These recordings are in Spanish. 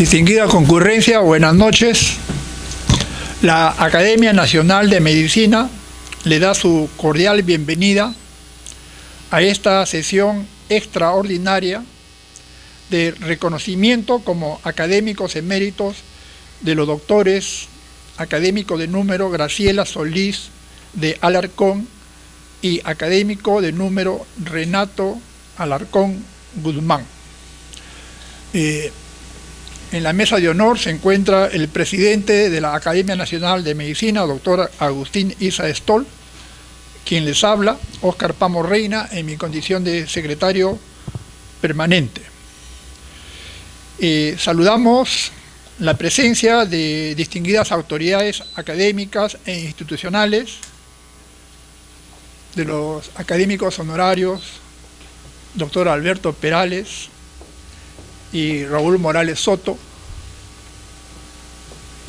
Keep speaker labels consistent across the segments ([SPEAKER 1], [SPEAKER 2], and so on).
[SPEAKER 1] Distinguida concurrencia, buenas noches. La Academia Nacional de Medicina le da su cordial bienvenida a esta sesión extraordinaria de reconocimiento como académicos eméritos de los doctores académico de número Graciela Solís de Alarcón y académico de número Renato Alarcón Guzmán. En la mesa de honor se encuentra el presidente de la Academia Nacional de Medicina, doctor Agustín Isa Stoll, quien les habla, Óscar Pamo Reina, en mi condición de secretario permanente. Saludamos la presencia de distinguidas autoridades académicas e institucionales, de los académicos honorarios, doctor Alberto Perales y Raúl Morales Soto,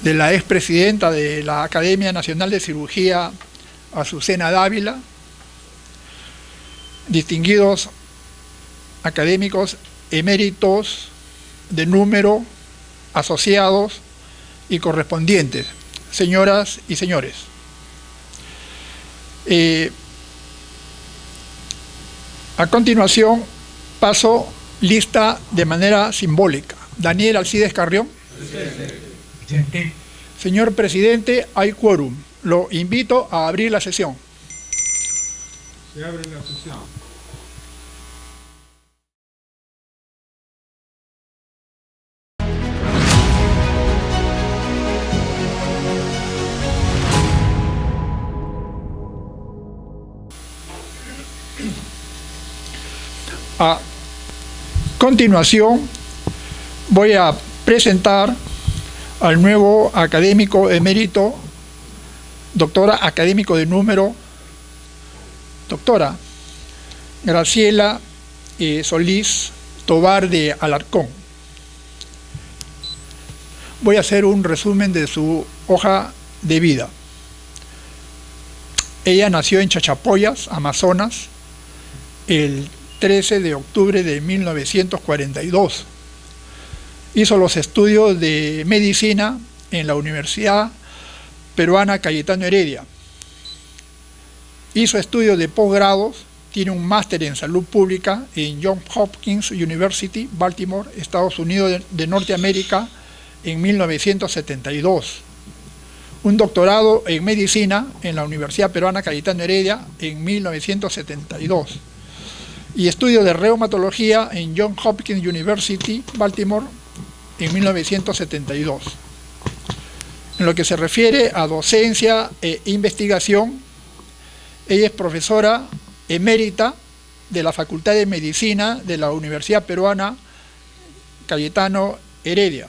[SPEAKER 1] de la expresidenta de la Academia Nacional de Cirugía, Azucena Dávila, distinguidos académicos eméritos de número, asociados y correspondientes, señoras y señores. A continuación paso lista de manera simbólica. Daniel Alcides Carrión.
[SPEAKER 2] Presente.
[SPEAKER 1] Señor presidente, hay quórum. Lo invito a abrir la sesión.
[SPEAKER 2] Se abre la sesión.
[SPEAKER 1] A continuación voy a presentar al nuevo académico emérito, doctora académico de número, doctora Graciela Solís Tobar de Alarcón. Voy a hacer un resumen de su hoja de vida. Ella nació en Chachapoyas, Amazonas, el 13 de octubre de 1942. Hizo los estudios de medicina en la Universidad Peruana Cayetano Heredia. Hizo estudios de posgrados, tiene un máster en salud pública en Johns Hopkins University, Baltimore, Estados Unidos de Norteamérica, en 1972. Un doctorado en medicina en la Universidad Peruana Cayetano Heredia en 1972. Y estudio de reumatología en Johns Hopkins University, Baltimore, en 1972. En lo que se refiere a docencia e investigación, ella es profesora emérita de la Facultad de Medicina de la Universidad Peruana Cayetano Heredia.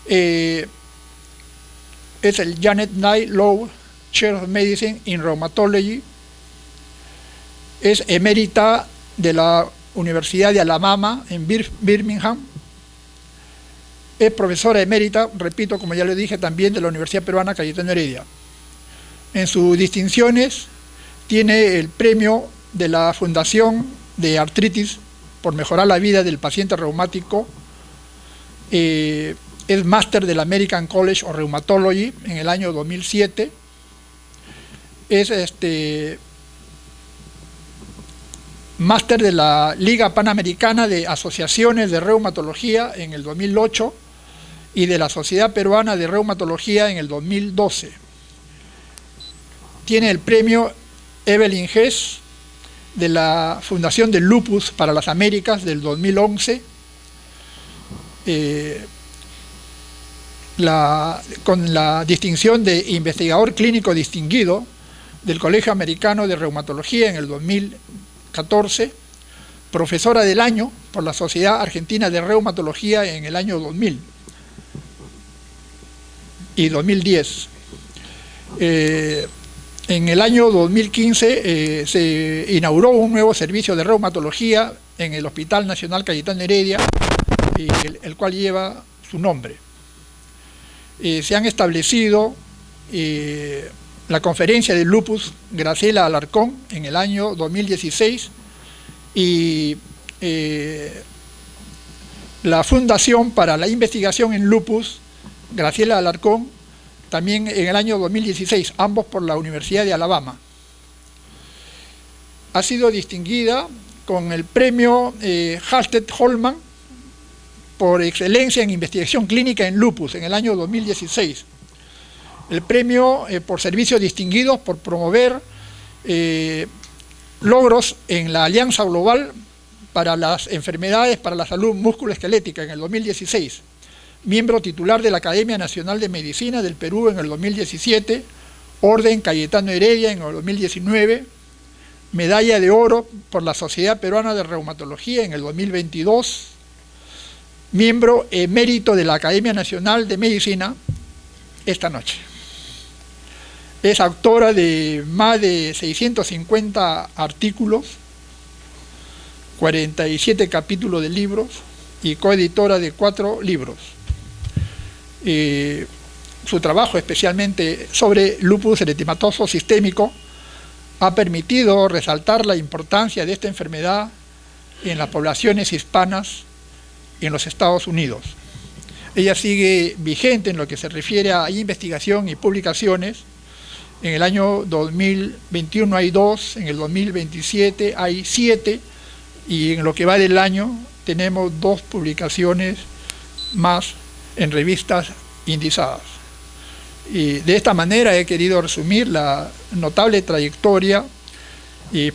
[SPEAKER 1] Es el Janet Knight Lowe Chair of Medicine in Rheumatology. Es emérita de la Universidad de Alabama en Birmingham. Es profesora emérita, repito, como ya le dije, también de la Universidad Peruana Cayetano Heredia. En sus distinciones tiene el premio de la Fundación de Artritis por mejorar la vida del paciente reumático. Es máster del American College of Rheumatology en el año 2007. Es máster de la Liga Panamericana de Asociaciones de Reumatología en el 2008 y de la Sociedad Peruana de Reumatología en el 2012. Tiene el premio Evelyn Hess de la Fundación del Lupus para las Américas del 2011, con la distinción de investigador clínico distinguido del Colegio Americano de Reumatología en el 2014, profesora del año por la Sociedad Argentina de Reumatología en el año 2000 y 2010. En el año 2015 se inauguró un nuevo servicio de reumatología en el Hospital Nacional Cayetano Heredia, el cual lleva su nombre. Se han establecido la conferencia de lupus Graciela Alarcón en el año 2016 y la Fundación para la Investigación en Lupus, Graciela Alarcón, también en el año 2016, ambos por la Universidad de Alabama. Ha sido distinguida con el premio Halstead-Holman por excelencia en investigación clínica en lupus en el año 2016. El premio por servicios distinguidos por promover logros en la Alianza Global para las Enfermedades para la Salud Musculoesquelética en el 2016. Miembro titular de la Academia Nacional de Medicina del Perú en el 2017, Orden Cayetano Heredia en el 2019, Medalla de Oro por la Sociedad Peruana de Reumatología en el 2022, miembro emérito de la Academia Nacional de Medicina esta noche. Es autora de más de 650 artículos, 47 capítulos de libros y coeditora de 4 libros. Su trabajo, especialmente sobre lupus eritematoso sistémico, ha permitido resaltar la importancia de esta enfermedad en las poblaciones hispanas en los Estados Unidos. Ella sigue vigente en lo que se refiere a investigación y publicaciones. En el año 2021 hay 2, en el 2027 hay 7, y en lo que va del año tenemos 2 publicaciones más en revistas indizadas. Y de esta manera he querido resumir la notable trayectoria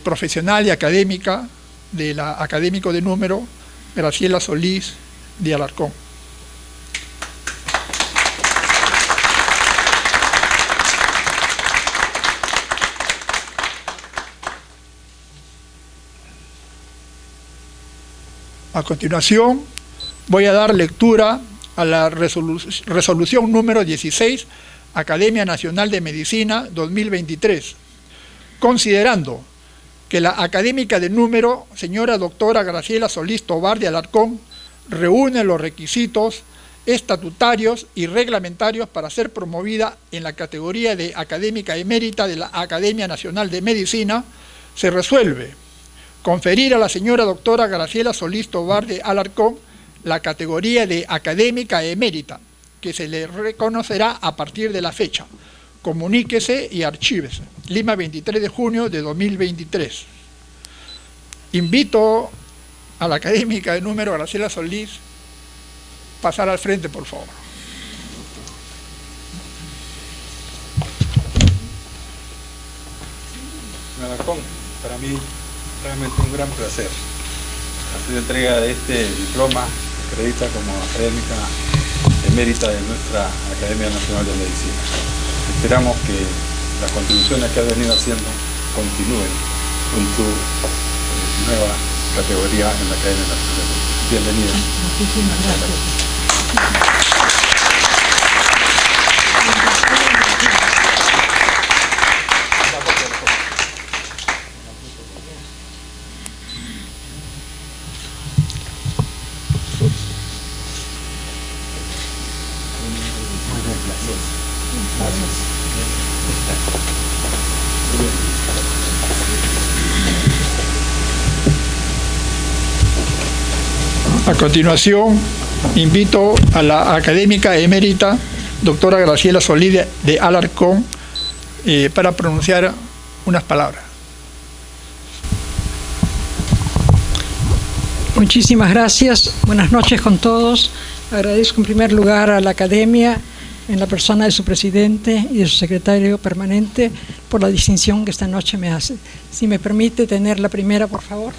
[SPEAKER 1] profesional y académica de la académico de número Graciela Solís de Alarcón. A continuación voy a dar lectura a la resolución número 16, Academia Nacional de Medicina 2023, considerando que la académica de número, señora doctora Graciela Solís Tobar de Alarcón, reúne los requisitos estatutarios y reglamentarios para ser promovida en la categoría de académica emérita de la Academia Nacional de Medicina, se resuelve conferir a la señora doctora Graciela Solís Tobar de Alarcón la categoría de académica emérita, que se le reconocerá a partir de la fecha. Comuníquese y archívese. Lima, 23 de junio de 2023. Invito a la académica de número Graciela Solís pasar al frente, por favor.
[SPEAKER 3] Alarcón, para mí realmente un gran placer hacer entrega de este diploma que acredita como académica emérita de nuestra Academia Nacional de Medicina. Esperamos que las contribuciones que has venido haciendo continúen con tu nueva categoría en la Academia Nacional de Medicina. Bienvenida.
[SPEAKER 4] Muchísimas gracias.
[SPEAKER 1] A continuación, invito a la académica emérita, doctora Graciela Solís de Alarcón, para pronunciar unas palabras.
[SPEAKER 4] Muchísimas gracias. Buenas noches con todos. Agradezco en primer lugar a la Academia, en la persona de su presidente y de su secretario permanente, por la distinción que esta noche me hace. Si me permite tener la primera, por favor.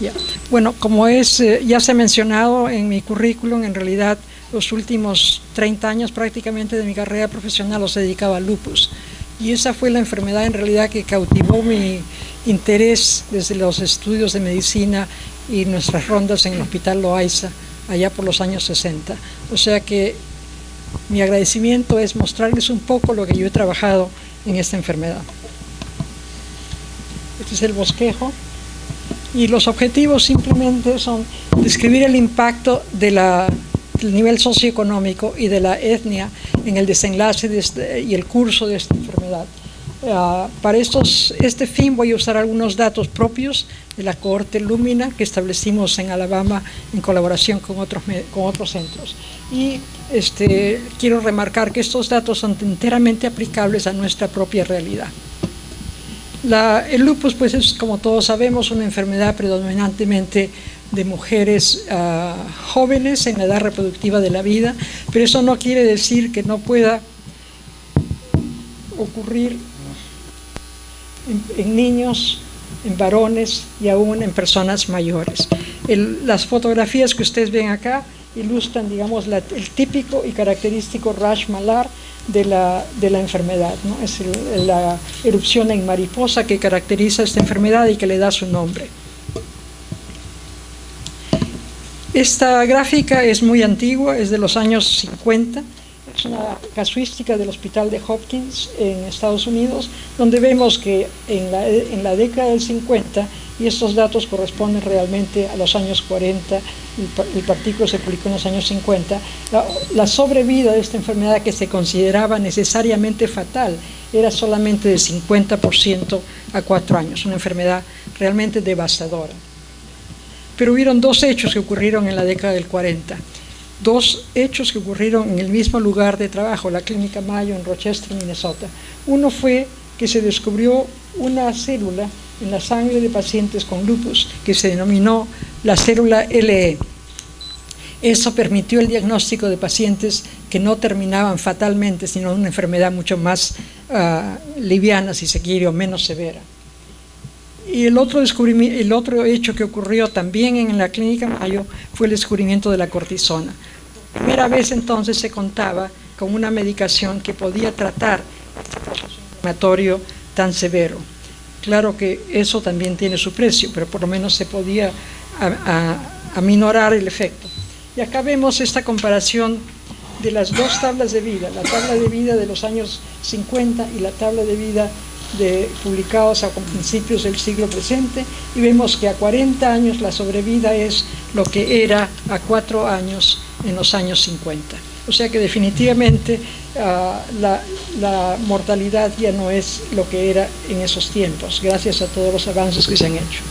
[SPEAKER 4] Ya. Bueno, como ya se ha mencionado en mi currículum, en realidad los últimos 30 años prácticamente de mi carrera profesional los dedicaba al lupus. Y esa fue la enfermedad en realidad que cautivó mi interés desde los estudios de medicina y nuestras rondas en el Hospital Loaiza, allá por los años 60. O sea que mi agradecimiento es mostrarles un poco lo que yo he trabajado en esta enfermedad. Este es el bosquejo. Y los objetivos simplemente son describir el impacto del nivel socioeconómico y de la etnia en el desenlace y el curso de esta enfermedad. Para este fin voy a usar algunos datos propios de la cohorte Lumina que establecimos en Alabama en colaboración con otros centros. Y quiero remarcar que estos datos son enteramente aplicables a nuestra propia realidad. El lupus, pues, es, como todos sabemos, una enfermedad predominantemente de mujeres jóvenes en la edad reproductiva de la vida, pero eso no quiere decir que no pueda ocurrir en niños, en varones y aún en personas mayores. Las fotografías que ustedes ven acá ilustran, digamos, el típico y característico rash malar de la enfermedad, ¿no? Es la erupción en mariposa que caracteriza esta enfermedad y que le da su nombre. Esta gráfica es muy antigua, es de los años 50, es una casuística del Hospital de Hopkins en Estados Unidos, donde vemos que en la década del 50, y estos datos corresponden realmente a los años 40, el artículo se publicó en los años 50, la sobrevida de esta enfermedad, que se consideraba necesariamente fatal, era solamente de 50% a 4 años, una enfermedad realmente devastadora. Pero hubieron dos hechos que ocurrieron en la década del 40, dos hechos que ocurrieron en el mismo lugar de trabajo, la Clínica Mayo en Rochester, Minnesota. Uno fue que se descubrió una célula en la sangre de pacientes con lupus que se denominó la célula LE. Eso permitió el diagnóstico de pacientes que no terminaban fatalmente, sino una enfermedad mucho más liviana, si se quiere, o menos severa. Y el otro hecho que ocurrió también en la Clínica Mayo fue el descubrimiento de la cortisona. Por primera vez entonces se contaba con una medicación que podía tratar este proceso inflamatorio tan severo. Claro que eso también tiene su precio, pero por lo menos se podía aminorar el efecto. Y acá vemos esta comparación de las dos tablas de vida, la tabla de vida de los años 50 y la tabla de vida publicados a principios del siglo presente, y vemos que a 40 años la sobrevida es lo que era a 4 años en los años 50. O sea que definitivamente la mortalidad ya no es lo que era en esos tiempos, gracias a todos los avances que se han hecho.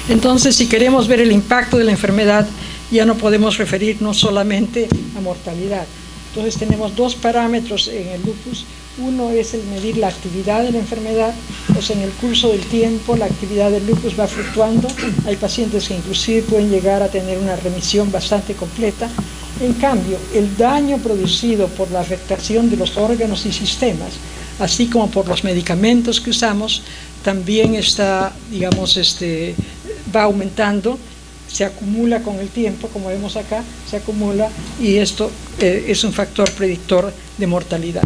[SPEAKER 4] Entonces, si queremos ver el impacto de la enfermedad, ya no podemos referirnos solamente a mortalidad. Entonces tenemos dos parámetros en el lupus. Uno es el medir la actividad de la enfermedad, pues en el curso del tiempo la actividad del lupus va fluctuando. Hay pacientes que inclusive pueden llegar a tener una remisión bastante completa. En cambio, el daño producido por la afectación de los órganos y sistemas, así como por los medicamentos que usamos, también está, digamos, va aumentando, se acumula con el tiempo, como vemos acá, se acumula, y esto es un factor predictor de mortalidad.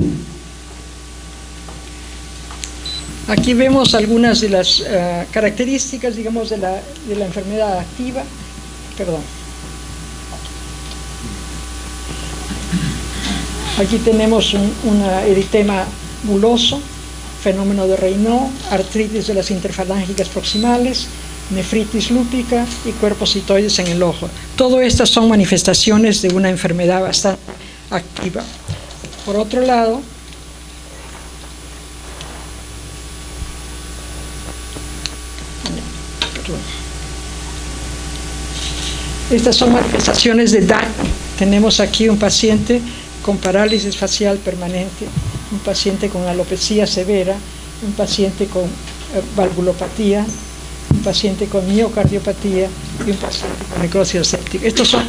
[SPEAKER 4] Aquí vemos algunas de las características, digamos, de la enfermedad activa. Perdón. Aquí tenemos un eritema buloso, fenómeno de Raynaud, artritis de las interfalángicas proximales, nefritis lúpica y cuerpos citoides en el ojo. Todo estas son manifestaciones de una enfermedad bastante activa. Por otro lado, estas son manifestaciones de daño. Tenemos aquí un paciente con parálisis facial permanente, un paciente con alopecia severa, un paciente con valvulopatía, un paciente con miocardiopatía y un paciente con necrosis séptica. Estos son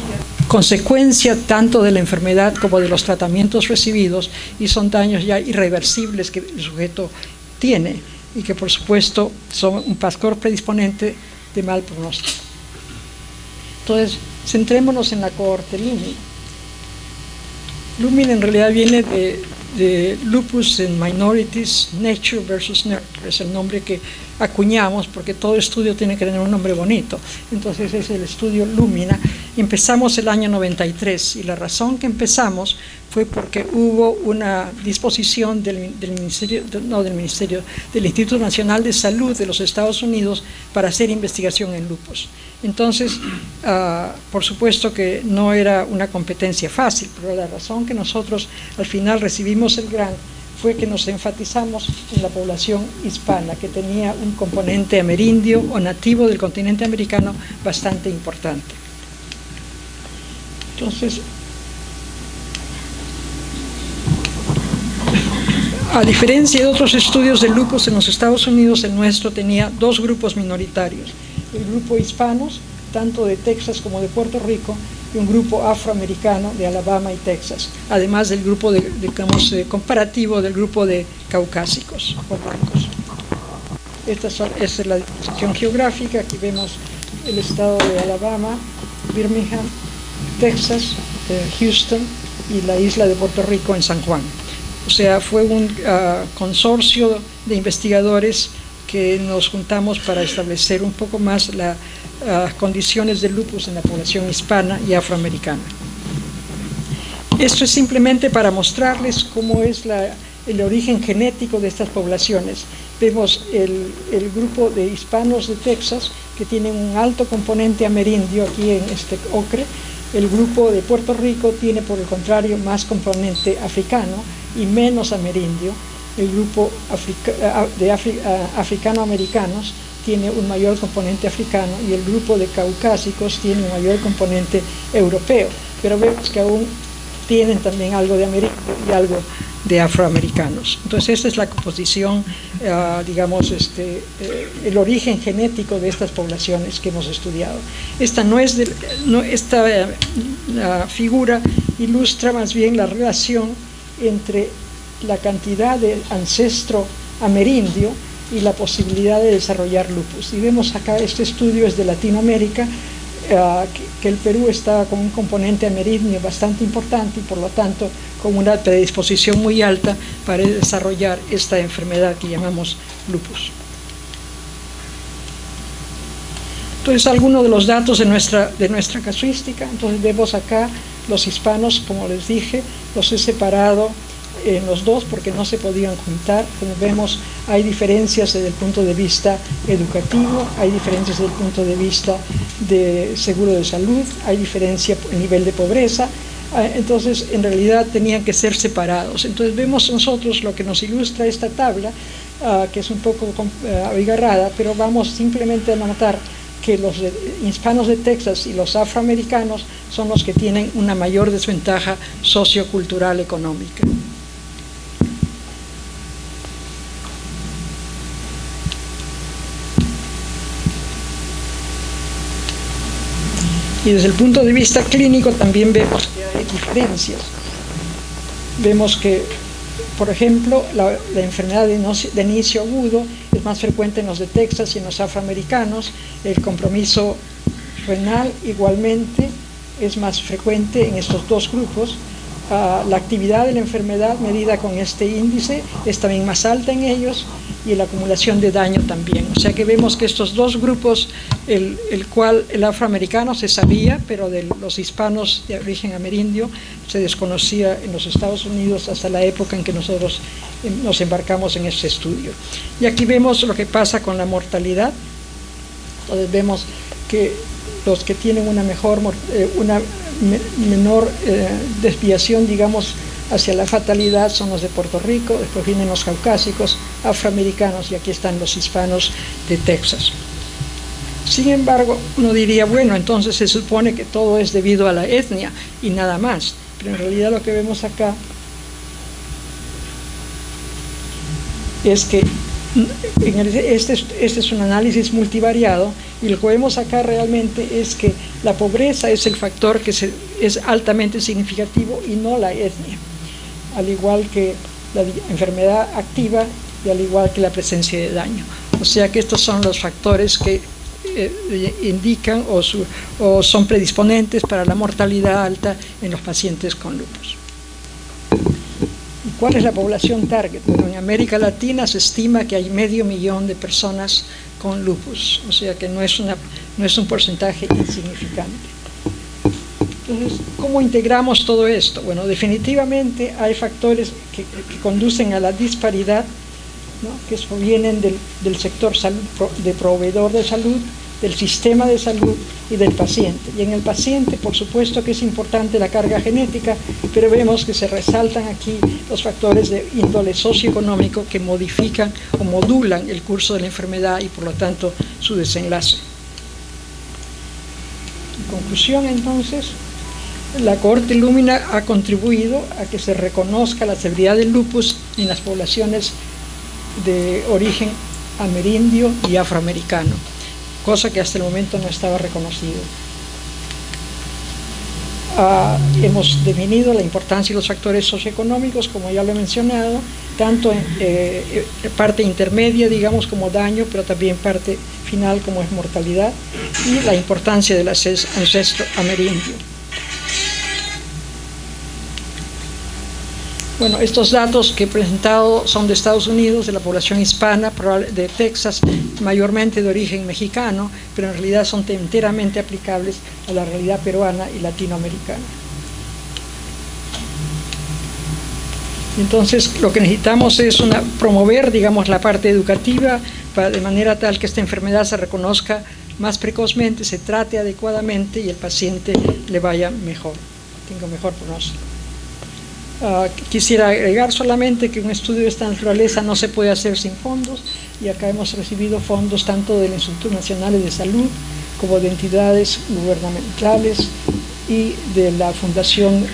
[SPEAKER 4] consecuencia tanto de la enfermedad como de los tratamientos recibidos, y son daños ya irreversibles que el sujeto tiene y que por supuesto son un factor predisponente de mal pronóstico. Entonces, centrémonos en la cohorte Lumina. Lumina en realidad viene de Lupus in Minorities, Nature versus Nurture, es el nombre que acuñamos porque todo estudio tiene que tener un nombre bonito. Entonces es el estudio Lumina. Empezamos el año 93 y la razón que empezamos fue porque hubo una disposición del Instituto Nacional de Salud de los Estados Unidos para hacer investigación en lupus. Entonces, por supuesto que no era una competencia fácil, pero la razón que nosotros al final recibimos el grant fue que nos enfatizamos en la población hispana, que tenía un componente amerindio o nativo del continente americano bastante importante. Entonces, a diferencia de otros estudios de lupus en los Estados Unidos, el nuestro tenía dos grupos minoritarios: el grupo hispanos, tanto de Texas como de Puerto Rico, y un grupo afroamericano de Alabama y Texas, además del grupo comparativo del grupo de caucásicos o blancos. Esta es la disposición geográfica. Aquí vemos el estado de Alabama, Birmingham, Texas, Houston y la isla de Puerto Rico en San Juan. O sea, fue un consorcio de investigadores que nos juntamos para establecer un poco más las condiciones de lupus en la población hispana y afroamericana. Esto es simplemente para mostrarles cómo es el origen genético de estas poblaciones. Vemos el grupo de hispanos de Texas, que tienen un alto componente amerindio aquí en este ocre. El grupo de Puerto Rico tiene, por el contrario, más componente africano y menos amerindio. El grupo de africano-americanos tiene un mayor componente africano, y el grupo de caucásicos tiene un mayor componente europeo, pero vemos que aún tienen también algo de amerindio y algo de afroamericanos. Entonces esta es la composición, digamos, el origen genético de estas poblaciones que hemos estudiado. Esta figura ilustra más bien la relación entre la cantidad de ancestro amerindio y la posibilidad de desarrollar lupus. Y vemos acá, este estudio es de Latinoamérica, que el Perú está con un componente amerindio bastante importante y por lo tanto con una predisposición muy alta para desarrollar esta enfermedad que llamamos lupus. Entonces, algunos de los datos de nuestra casuística. Entonces vemos acá los hispanos, como les dije, los he separado en los dos porque no se podían juntar. Como vemos, hay diferencias desde el punto de vista educativo, hay diferencias desde el punto de vista de seguro de salud, hay diferencia en nivel de pobreza. Entonces, en realidad tenían que ser separados. Entonces vemos nosotros lo que nos ilustra esta tabla, que es un poco abigarrada, pero vamos simplemente a notar que los hispanos de Texas y los afroamericanos son los que tienen una mayor desventaja sociocultural económica. Y desde el punto de vista clínico también vemos que hay diferencias. Vemos que, por ejemplo, la enfermedad de inicio agudo es más frecuente en los de Texas y en los afroamericanos. El compromiso renal igualmente es más frecuente en estos dos grupos. La actividad de la enfermedad medida con este índice es también más alta en ellos, y la acumulación de daño también. O sea que vemos que estos dos grupos, el afroamericano se sabía, pero de los hispanos de origen amerindio se desconocía en los Estados Unidos hasta la época en que nosotros nos embarcamos en este estudio. Y aquí vemos lo que pasa con la mortalidad. Entonces vemos que los que tienen una menor desviación, digamos, hacia la fatalidad son los de Puerto Rico, después vienen los caucásicos, afroamericanos, y aquí están los hispanos de Texas. Sin embargo, uno diría, bueno, entonces se supone que todo es debido a la etnia y nada más, pero en realidad lo que vemos acá es que este es un análisis multivariado, y lo que vemos acá realmente es que la pobreza es el factor que es altamente significativo y no la etnia, al igual que la enfermedad activa y al igual que la presencia de daño. O sea que estos son los factores que indican o son predisponentes para la mortalidad alta en los pacientes con lupus. ¿Cuál es la población target? Bueno, en América Latina se estima que hay 500.000 de personas con lupus, o sea que no es un porcentaje insignificante. Entonces, ¿cómo integramos todo esto? Bueno, definitivamente hay factores que conducen a la disparidad, ¿no?, que vienen del sector salud, de proveedor de salud, del sistema de salud y del paciente. Y en el paciente, por supuesto que es importante la carga genética, pero vemos que se resaltan aquí los factores de índole socioeconómico que modifican o modulan el curso de la enfermedad y por lo tanto su desenlace. En conclusión, entonces, la cohorte Lumina ha contribuido a que se reconozca la severidad del lupus en las poblaciones de origen amerindio y afroamericano, cosa que hasta el momento no estaba reconocido. Hemos definido la importancia de los factores socioeconómicos, como ya lo he mencionado, tanto en parte intermedia, digamos, como daño, pero también parte final, como es mortalidad, y la importancia del ancestro amerindio. Bueno, estos datos que he presentado son de Estados Unidos, de la población hispana, de Texas, mayormente de origen mexicano, pero en realidad son enteramente aplicables a la realidad peruana y latinoamericana. Entonces, lo que necesitamos es promover, digamos, la parte educativa de manera tal que esta enfermedad se reconozca más precozmente, se trate adecuadamente y el paciente le vaya mejor, tenga mejor pronóstico. Quisiera agregar solamente que un estudio de esta naturaleza no se puede hacer sin fondos, y acá hemos recibido fondos tanto del Instituto Nacional de Salud como de entidades gubernamentales y de la Fundación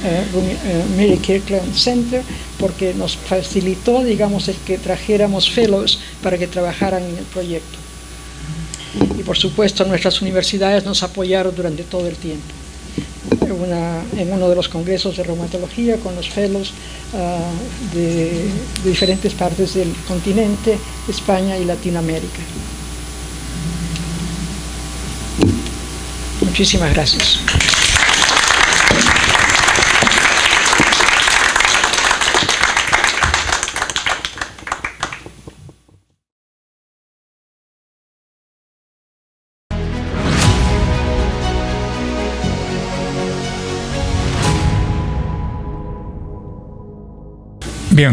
[SPEAKER 4] Mary Kirkland Center, porque nos facilitó, digamos, el que trajéramos fellows para que trabajaran en el proyecto. Y por supuesto nuestras universidades nos apoyaron durante todo el tiempo. En uno de los congresos de reumatología con los fellows de diferentes partes del continente, España y Latinoamérica. Muchísimas gracias.
[SPEAKER 1] Bien.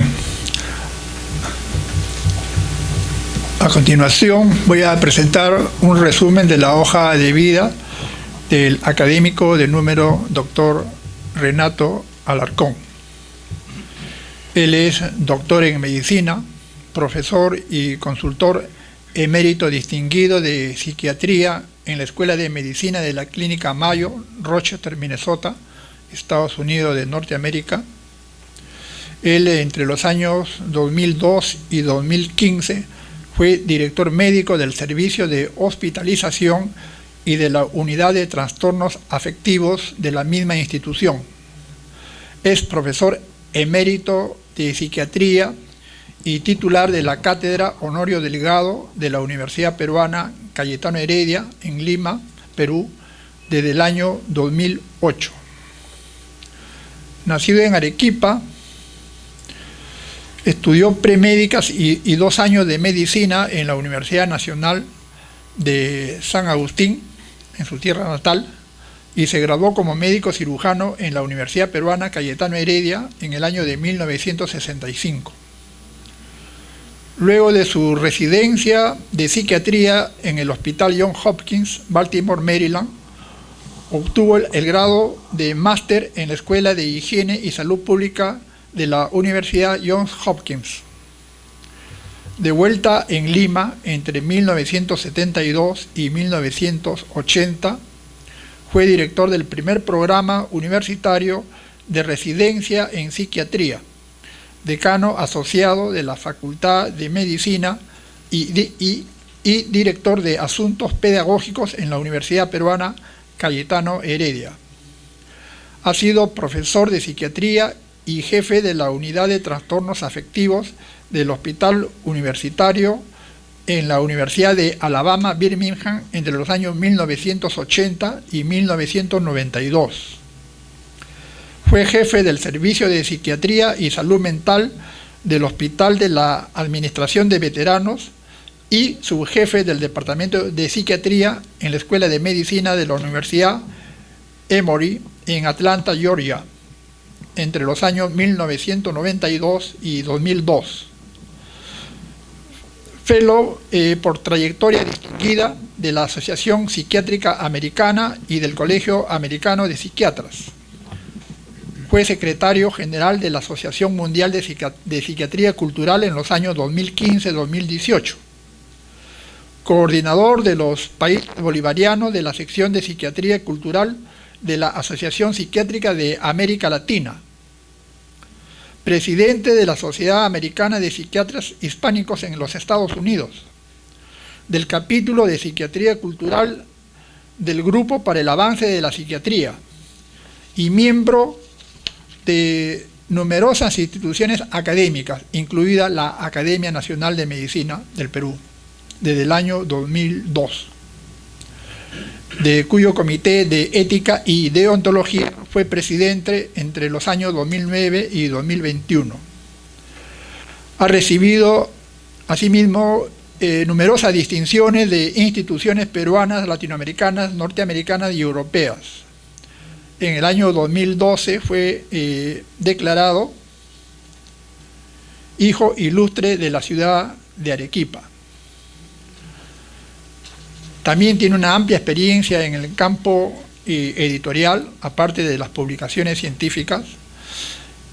[SPEAKER 1] A continuación voy a presentar un resumen de la hoja de vida del académico de número Dr. Renato Alarcón. Él es doctor en medicina, profesor y consultor emérito distinguido de psiquiatría en la Escuela de Medicina de la Clínica Mayo, Rochester, Minnesota, Estados Unidos de Norteamérica. Él, entre los años 2002 y 2015, fue director médico del Servicio de Hospitalización y de la Unidad de Trastornos Afectivos de la misma institución. Es profesor emérito de Psiquiatría y titular de la Cátedra Honorio Delgado de la Universidad Peruana Cayetano Heredia, en Lima, Perú, desde el año 2008. Nacido en Arequipa, estudió premédicas y 2 años de medicina en la Universidad Nacional de San Agustín, en su tierra natal, y se graduó como médico cirujano en la Universidad Peruana Cayetano Heredia en el año de 1965. Luego de su residencia de psiquiatría en el Hospital Johns Hopkins, Baltimore, Maryland, obtuvo el grado de máster en la Escuela de Higiene y Salud Pública de la Universidad Johns Hopkins. De vuelta en Lima entre 1972 y 1980, fue director del primer programa universitario de residencia en psiquiatría, decano asociado de la Facultad de Medicina y director de Asuntos Pedagógicos en la Universidad Peruana Cayetano Heredia. Ha sido profesor de psiquiatría y jefe de la Unidad de Trastornos Afectivos del Hospital Universitario en la Universidad de Alabama, Birmingham, entre los años 1980 y 1992. Fue jefe del Servicio de Psiquiatría y Salud Mental del Hospital de la Administración de Veteranos y subjefe del Departamento de Psiquiatría en la Escuela de Medicina de la Universidad Emory en Atlanta, Georgia, entre los años 1992 y 2002. Fellow por trayectoria distinguida de la Asociación Psiquiátrica Americana y del Colegio Americano de Psiquiatras. Fue secretario general de la Asociación Mundial de Psiquiatría Cultural en los años 2015-2018. Coordinador de los países bolivarianos de la sección de Psiquiatría Cultural de la Asociación Psiquiátrica de América Latina. Presidente de la Sociedad Americana de Psiquiatras Hispánicos en los Estados Unidos. Del capítulo de Psiquiatría Cultural del Grupo para el Avance de la Psiquiatría. Y miembro de numerosas instituciones académicas, incluida la Academia Nacional de Medicina del Perú, desde el año 2002, de cuyo Comité de Ética y Deontología fue presidente entre los años 2009 y 2021. Ha recibido, asimismo, numerosas distinciones de instituciones peruanas, latinoamericanas, norteamericanas y europeas. En el año 2012 fue declarado Hijo Ilustre de la ciudad de Arequipa. También tiene una amplia experiencia en el campo editorial, aparte de las publicaciones científicas.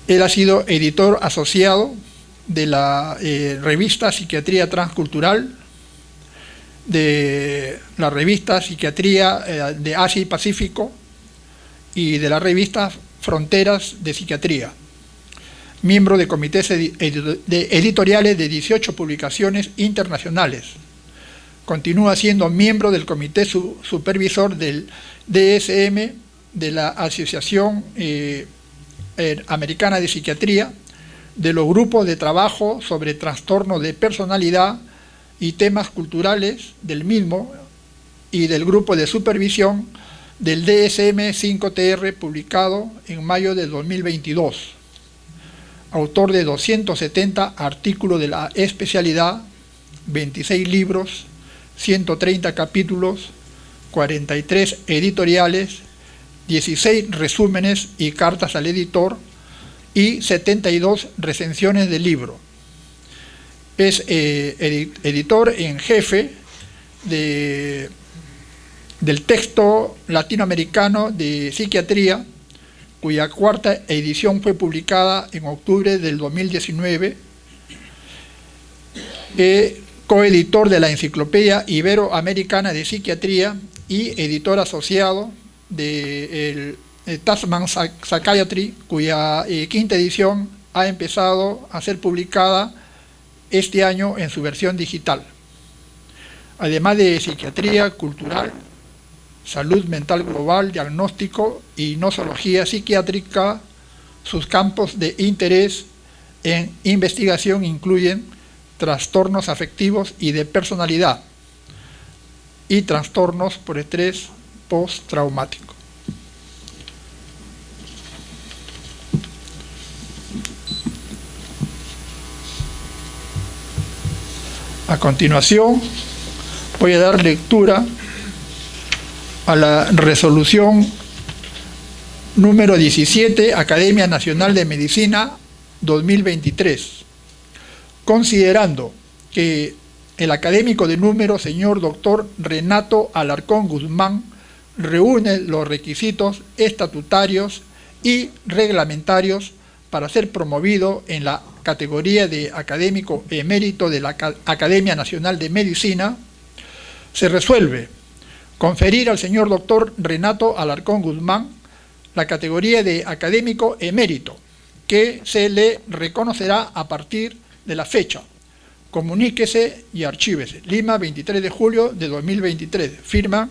[SPEAKER 1] Él ha sido editor asociado de la revista Psiquiatría Transcultural, de la revista Psiquiatría de Asia y Pacífico y de la revista Fronteras de Psiquiatría. Miembro de comités editoriales de 18 publicaciones internacionales. Continúa siendo miembro del comité supervisor del DSM, de la Asociación Americana de Psiquiatría, de los grupos de trabajo sobre trastornos de personalidad y temas culturales del mismo y del grupo de supervisión del DSM-5TR, publicado en mayo de 2022. Autor de 270 artículos de la especialidad, 26 libros, 130 capítulos, 43 editoriales, 16 resúmenes y cartas al editor y 72 recensiones del libro. Es editor en jefe del texto latinoamericano de psiquiatría, cuya cuarta edición fue publicada en octubre del 2019. Coeditor de la Enciclopedia Iberoamericana de Psiquiatría y editor asociado de Tasman Psychiatry, cuya quinta edición ha empezado a ser publicada este año en su versión digital. Además de psiquiatría cultural, salud mental global, diagnóstico y nosología psiquiátrica, sus campos de interés en investigación incluyen trastornos afectivos y de personalidad y trastornos por estrés postraumático. A continuación, voy a dar lectura a la resolución número 17, Academia Nacional de Medicina 2023. Considerando que el académico de número señor doctor Renato Alarcón Guzmán reúne los requisitos estatutarios y reglamentarios para ser promovido en la categoría de académico emérito de la Academia Nacional de Medicina, se resuelve conferir al señor doctor Renato Alarcón Guzmán la categoría de académico emérito, que se le reconocerá a partir de la fecha. Comuníquese y archívese. Lima, 23 de julio de 2023. Firma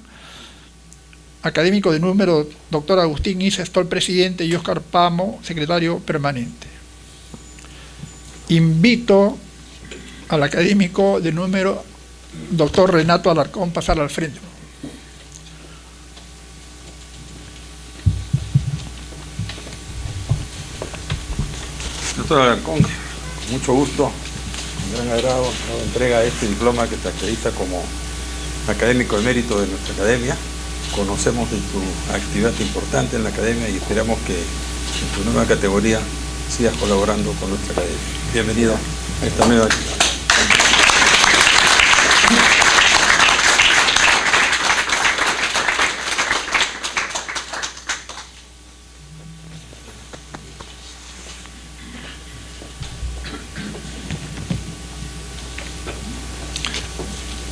[SPEAKER 1] académico de número doctor Agustín Isa Stoll, presidente, y Óscar Pamo, secretario permanente. Invito al académico de número doctor Renato Alarcón a pasar al frente.
[SPEAKER 3] Doctor Alarcón, con mucho gusto, con gran agrado, nos entrega este diploma que te acredita como académico emérito de nuestra academia. Conocemos de tu actividad importante en la academia y esperamos que en tu nueva categoría sigas colaborando con nuestra academia. Bienvenido a esta nueva actividad.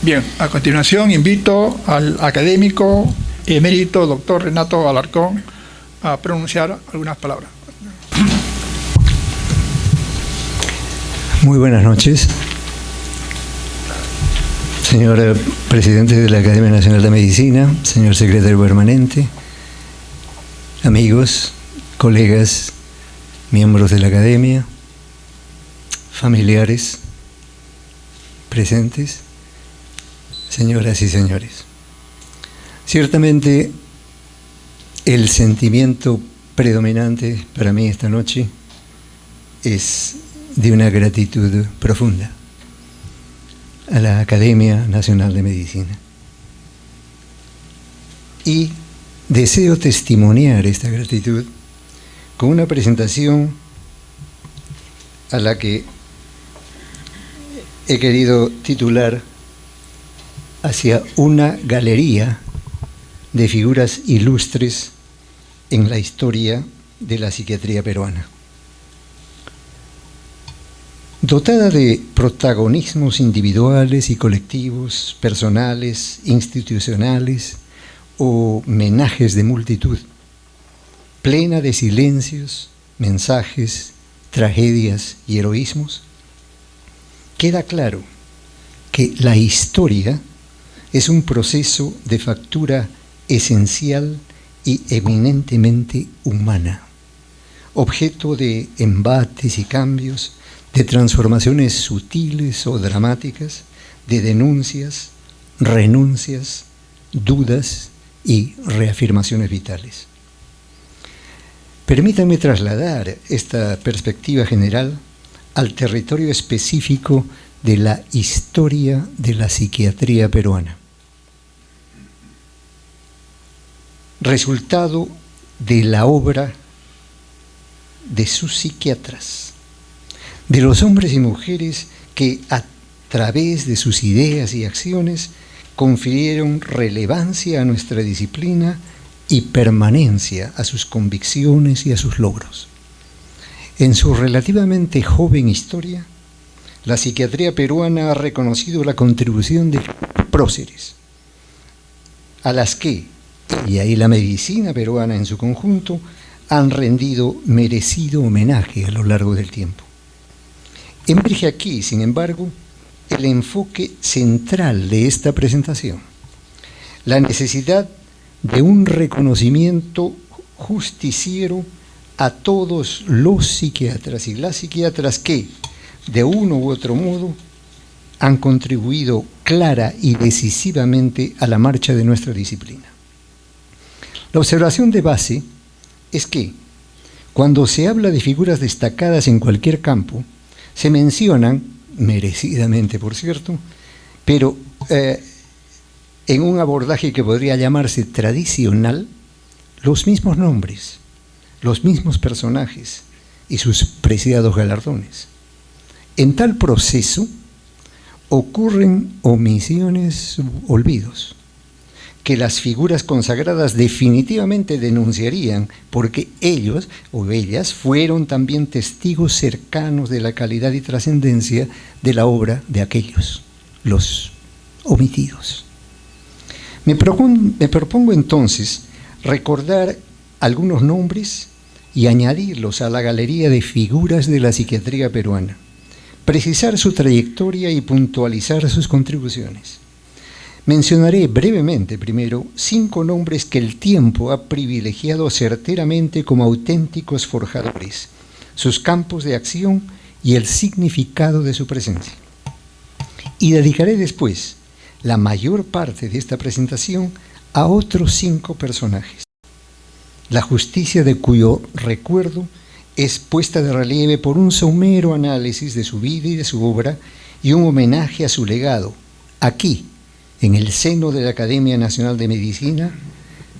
[SPEAKER 1] Bien, a continuación invito al académico emérito doctor Renato Alarcón a pronunciar algunas palabras.
[SPEAKER 5] Muy buenas noches, señor presidente de la Academia Nacional de Medicina, señor secretario permanente, amigos, colegas, miembros de la Academia, familiares presentes, señoras y señores. Ciertamente, el sentimiento predominante para mí esta noche es de una gratitud profunda a la Academia Nacional de Medicina. Y deseo testimoniar esta gratitud con una presentación a la que he querido titular Hacia una galería de figuras ilustres en la historia de la psiquiatría peruana. Dotada de protagonismos individuales y colectivos, personales, institucionales o menajes de multitud, plena de silencios, mensajes, tragedias y heroísmos, queda claro que la historia es un proceso de factura esencial y eminentemente humana, objeto de embates y cambios, de transformaciones sutiles o dramáticas, de denuncias, renuncias, dudas y reafirmaciones vitales. Permítanme trasladar esta perspectiva general al territorio específico de la historia de la psiquiatría peruana. Resultado de la obra de sus psiquiatras, de los hombres y mujeres que a través de sus ideas y acciones confirieron relevancia a nuestra disciplina y permanencia a sus convicciones y a sus logros. En su relativamente joven historia, la psiquiatría peruana ha reconocido la contribución de próceres, a las que, y ahí la medicina peruana en su conjunto, han rendido merecido homenaje a lo largo del tiempo. Emerge aquí, sin embargo, el enfoque central de esta presentación, la necesidad de un reconocimiento justiciero a todos los psiquiatras y las psiquiatras que, de uno u otro modo, han contribuido clara y decisivamente a la marcha de nuestra disciplina. La observación de base es que, cuando se habla de figuras destacadas en cualquier campo, se mencionan, merecidamente por cierto, pero en un abordaje que podría llamarse tradicional, los mismos nombres, los mismos personajes y sus preciados galardones. En tal proceso ocurren omisiones, olvidos, que las figuras consagradas definitivamente denunciarían, porque ellos o ellas fueron también testigos cercanos de la calidad y trascendencia de la obra de aquellos, los omitidos. Me propongo entonces recordar algunos nombres y añadirlos a la galería de figuras de la psiquiatría peruana, precisar su trayectoria y puntualizar sus contribuciones. Mencionaré brevemente primero 5 nombres que el tiempo ha privilegiado certeramente como auténticos forjadores, sus campos de acción y el significado de su presencia. Y dedicaré después la mayor parte de esta presentación a otros 5 personajes, la justicia de cuyo recuerdo es puesta de relieve por un somero análisis de su vida y de su obra y un homenaje a su legado, aquí, en el seno de la Academia Nacional de Medicina,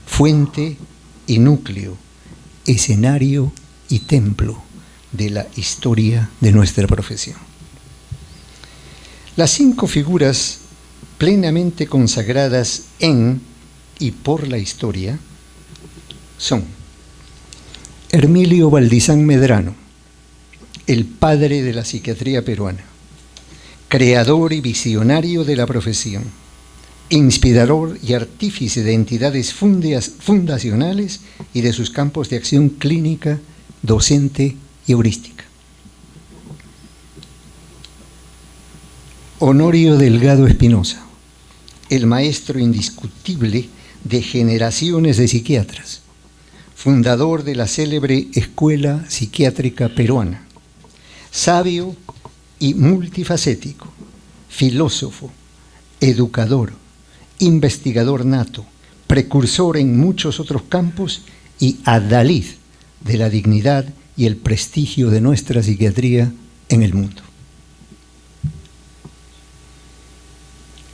[SPEAKER 5] fuente y núcleo, escenario y templo de la historia de nuestra profesión. Las 5 figuras plenamente consagradas en y por la historia son Hermilio Valdizán Medrano, el padre de la psiquiatría peruana, creador y visionario de la profesión, inspirador y artífice de entidades fundacionales y de sus campos de acción clínica, docente y heurística. Honorio Delgado Espinosa, el maestro indiscutible de generaciones de psiquiatras, fundador de la célebre Escuela Psiquiátrica Peruana, sabio y multifacético, filósofo, educador, investigador nato, precursor en muchos otros campos y adalid de la dignidad y el prestigio de nuestra psiquiatría en el mundo.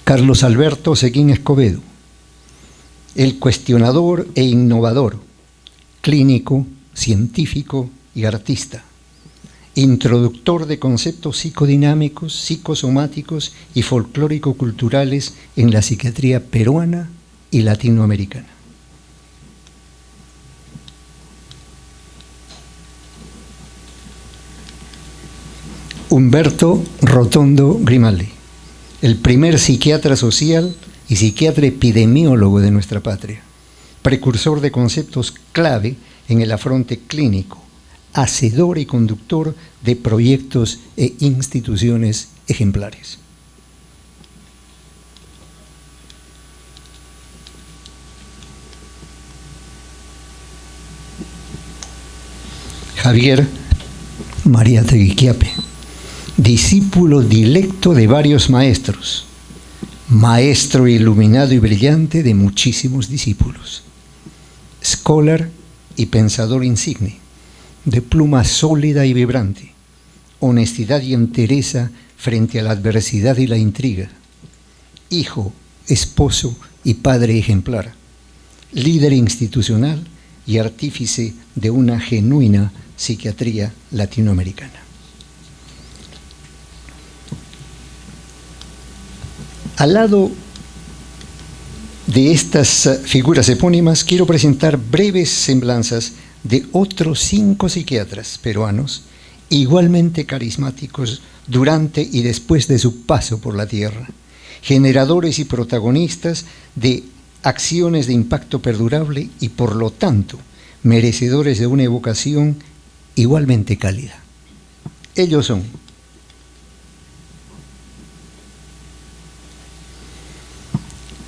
[SPEAKER 5] Carlos Alberto Seguín Escobedo, el cuestionador e innovador, clínico, científico y artista, introductor de conceptos psicodinámicos, psicosomáticos y folclórico-culturales en la psiquiatría peruana y latinoamericana. Humberto Rotondo Grimaldi, el primer psiquiatra social y psiquiatra epidemiólogo de nuestra patria, precursor de conceptos clave en el afronte clínico, hacedor y conductor de proyectos e instituciones ejemplares. Javier María Teguiquiape, discípulo dilecto de varios maestros, maestro iluminado y brillante de muchísimos discípulos, scholar y pensador insigne, de pluma sólida y vibrante, honestidad y entereza frente a la adversidad y la intriga, hijo, esposo y padre ejemplar, líder institucional y artífice de una genuina psiquiatría latinoamericana. Al lado de estas figuras epónimas, quiero presentar breves semblanzas de otros 5 psiquiatras peruanos igualmente carismáticos durante y después de su paso por la tierra, generadores y protagonistas de acciones de impacto perdurable y, por lo tanto, merecedores de una evocación igualmente cálida. Ellos son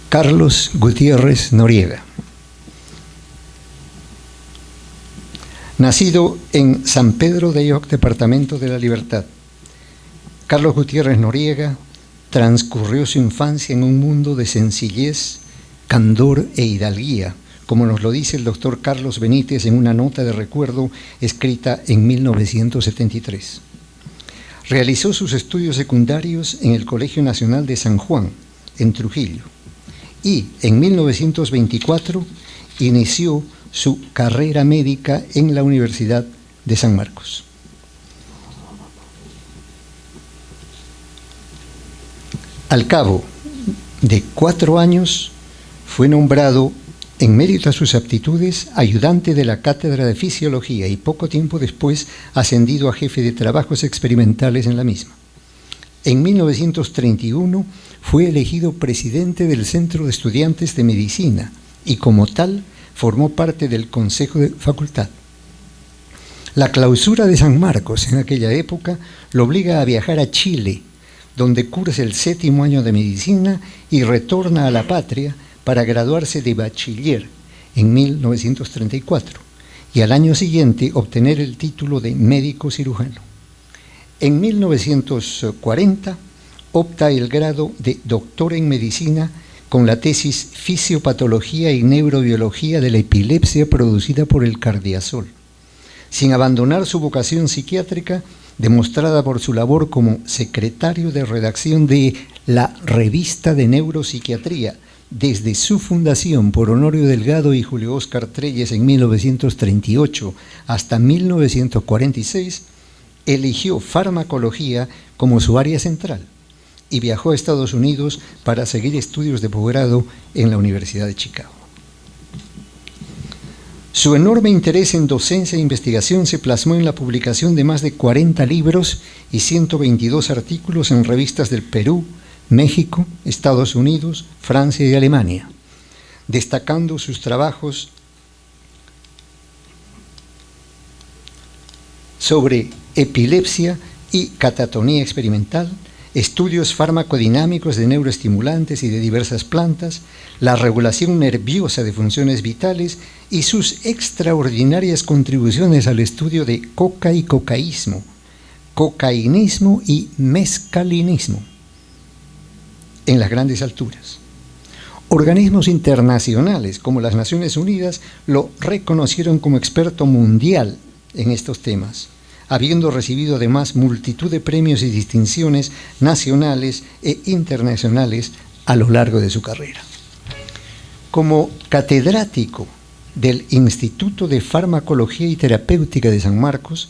[SPEAKER 5] Carlos Gutiérrez Noriega, nacido en San Pedro de Ayoc, Departamento de la Libertad. Carlos Gutiérrez Noriega transcurrió su infancia en un mundo de sencillez, candor e hidalguía, como nos lo dice el doctor Carlos Benítez en una nota de recuerdo escrita en 1973. Realizó sus estudios secundarios en el Colegio Nacional de San Juan, en Trujillo, y en 1924 inició su carrera médica en la Universidad de San Marcos. Al cabo de 4 años fue nombrado, en mérito a sus aptitudes, ayudante de la Cátedra de Fisiología y poco tiempo después ascendido a jefe de trabajos experimentales en la misma. En 1931 fue elegido presidente del Centro de Estudiantes de Medicina y, como tal, formó parte del Consejo de Facultad. La clausura de San Marcos en aquella época lo obliga a viajar a Chile, donde cursa el 7º año de medicina y retorna a la patria para graduarse de bachiller en 1934 y al año siguiente obtener el título de médico cirujano. En 1940 opta el grado de doctor en medicina con la tesis Fisiopatología y Neurobiología de la epilepsia producida por el cardiazol, sin abandonar su vocación psiquiátrica demostrada por su labor como secretario de redacción de la Revista de Neuropsiquiatría desde su fundación por Honorio Delgado y Julio Óscar Trelles en 1938 hasta 1946, eligió farmacología como su área central y viajó a Estados Unidos para seguir estudios de posgrado en la Universidad de Chicago. Su enorme interés en docencia e investigación se plasmó en la publicación de más de 40 libros y 122 artículos en revistas del Perú, México, Estados Unidos, Francia y Alemania, destacando sus trabajos sobre epilepsia y catatonía experimental, estudios farmacodinámicos de neuroestimulantes y de diversas plantas, la regulación nerviosa de funciones vitales y sus extraordinarias contribuciones al estudio de coca y cocaísmo, cocainismo y mescalinismo en las grandes alturas. Organismos internacionales como las Naciones Unidas lo reconocieron como experto mundial en estos temas, habiendo recibido además multitud de premios y distinciones nacionales e internacionales a lo largo de su carrera. Como catedrático del Instituto de Farmacología y Terapéutica de San Marcos,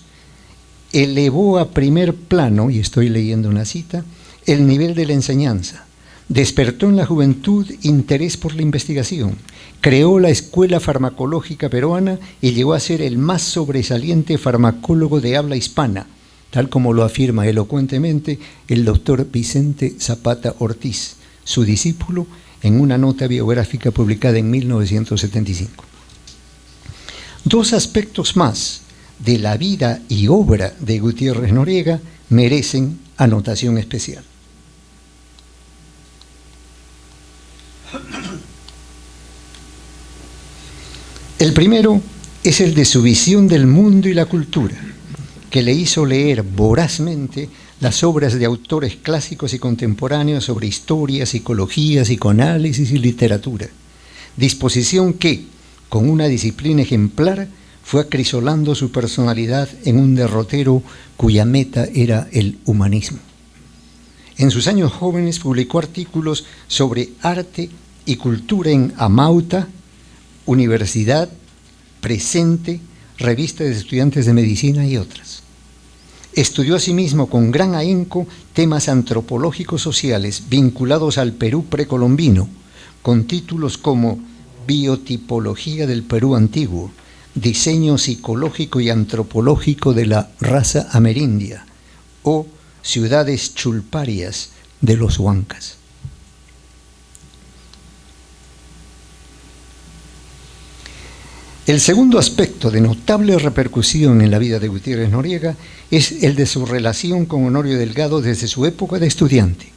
[SPEAKER 5] elevó a primer plano, y estoy leyendo una cita, el nivel de la enseñanza. Despertó en la juventud interés por la investigación, creó la Escuela Farmacológica Peruana y llegó a ser el más sobresaliente farmacólogo de habla hispana, tal como lo afirma elocuentemente el doctor Vicente Zapata Ortiz, su discípulo, en una nota biográfica publicada en 1975. Dos aspectos más de la vida y obra de Gutiérrez Noriega merecen anotación especial. El primero es el de su visión del mundo y la cultura, que le hizo leer vorazmente las obras de autores clásicos y contemporáneos sobre historia, psicología, psicoanálisis y literatura, disposición que, con una disciplina ejemplar, fue acrisolando su personalidad en un derrotero cuya meta era el humanismo. En sus años jóvenes publicó artículos sobre arte y cultura en Amauta, Universidad, Presente, Revista de Estudiantes de Medicina y otras. Estudió asimismo con gran ahínco temas antropológicos sociales vinculados al Perú precolombino, con títulos como Biotipología del Perú Antiguo, Diseño psicológico y antropológico de la raza amerindia o Ciudades chulparias de los Huancas. El segundo aspecto de notable repercusión en la vida de Gutiérrez Noriega es el de su relación con Honorio Delgado desde su época de estudiante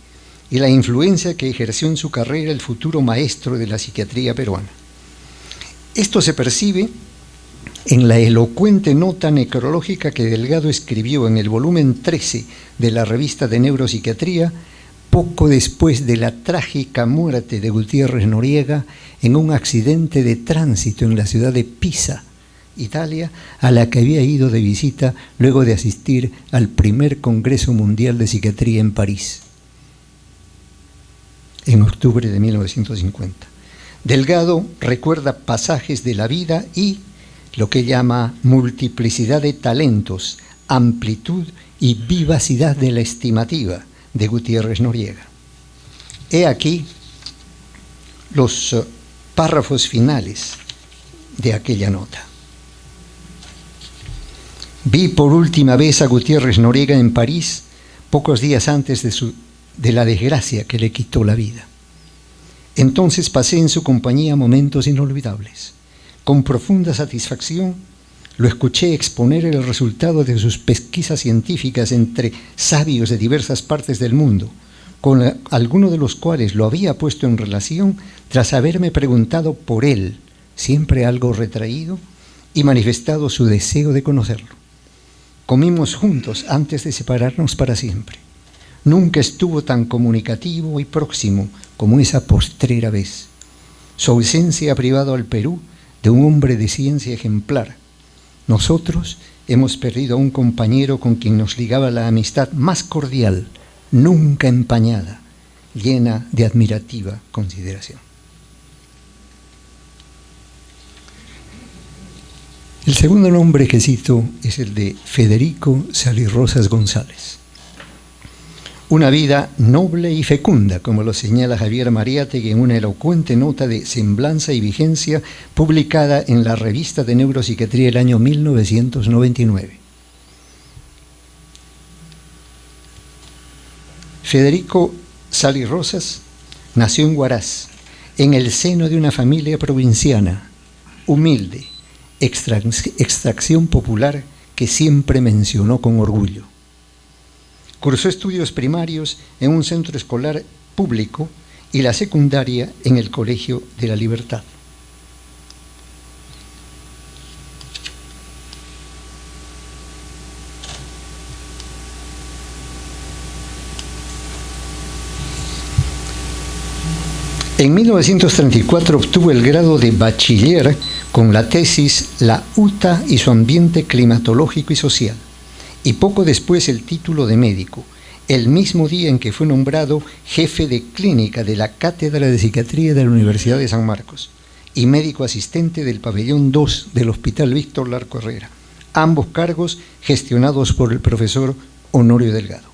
[SPEAKER 5] y la influencia que ejerció en su carrera el futuro maestro de la psiquiatría peruana. Esto se percibe en la elocuente nota necrológica que Delgado escribió en el volumen 13 de la revista de Neuropsiquiatría, poco después de la trágica muerte de Gutiérrez Noriega en un accidente de tránsito en la ciudad de Pisa, Italia, a la que había ido de visita luego de asistir al primer Congreso Mundial de Psiquiatría en París, en octubre de 1950. Delgado recuerda pasajes de la vida y lo que llama multiplicidad de talentos, amplitud y vivacidad de la estimativa de Gutiérrez Noriega. He aquí los párrafos finales de aquella nota. Vi por última vez a Gutiérrez Noriega en París pocos días antes de la desgracia que le quitó la vida. Entonces pasé en su compañía momentos inolvidables. Con profunda satisfacción lo escuché exponer el resultado de sus pesquisas científicas entre sabios de diversas partes del mundo, con alguno de los cuales lo había puesto en relación tras haberme preguntado por él, siempre algo retraído, y manifestado su deseo de conocerlo. Comimos juntos antes de separarnos para siempre. Nunca estuvo tan comunicativo y próximo como esa postrera vez. Su ausencia ha privado al Perú de un hombre de ciencia ejemplar. Nosotros hemos perdido a un compañero con quien nos ligaba la amistad más cordial, nunca empañada, llena de admirativa consideración. El segundo nombre que cito es el de Federico Salirrosas González. Una vida noble y fecunda, como lo señala Javier Mariátegui en una elocuente nota de semblanza y vigencia publicada en la Revista de Neuropsiquiatría el año 1999. Federico Sali Rosas nació en Huaraz, en el seno de una familia provinciana, humilde, extracción popular que siempre mencionó con orgullo. Cursó estudios primarios en un centro escolar público y la secundaria en el Colegio de la Libertad. En 1934 obtuvo el grado de bachiller con la tesis La UTA y su ambiente climatológico y social, y poco después el título de médico, el mismo día en que fue nombrado jefe de clínica de la Cátedra de Psiquiatría de la Universidad de San Marcos y médico asistente del pabellón 2 del Hospital Víctor Larco Herrera, ambos cargos gestionados por el profesor Honorio Delgado.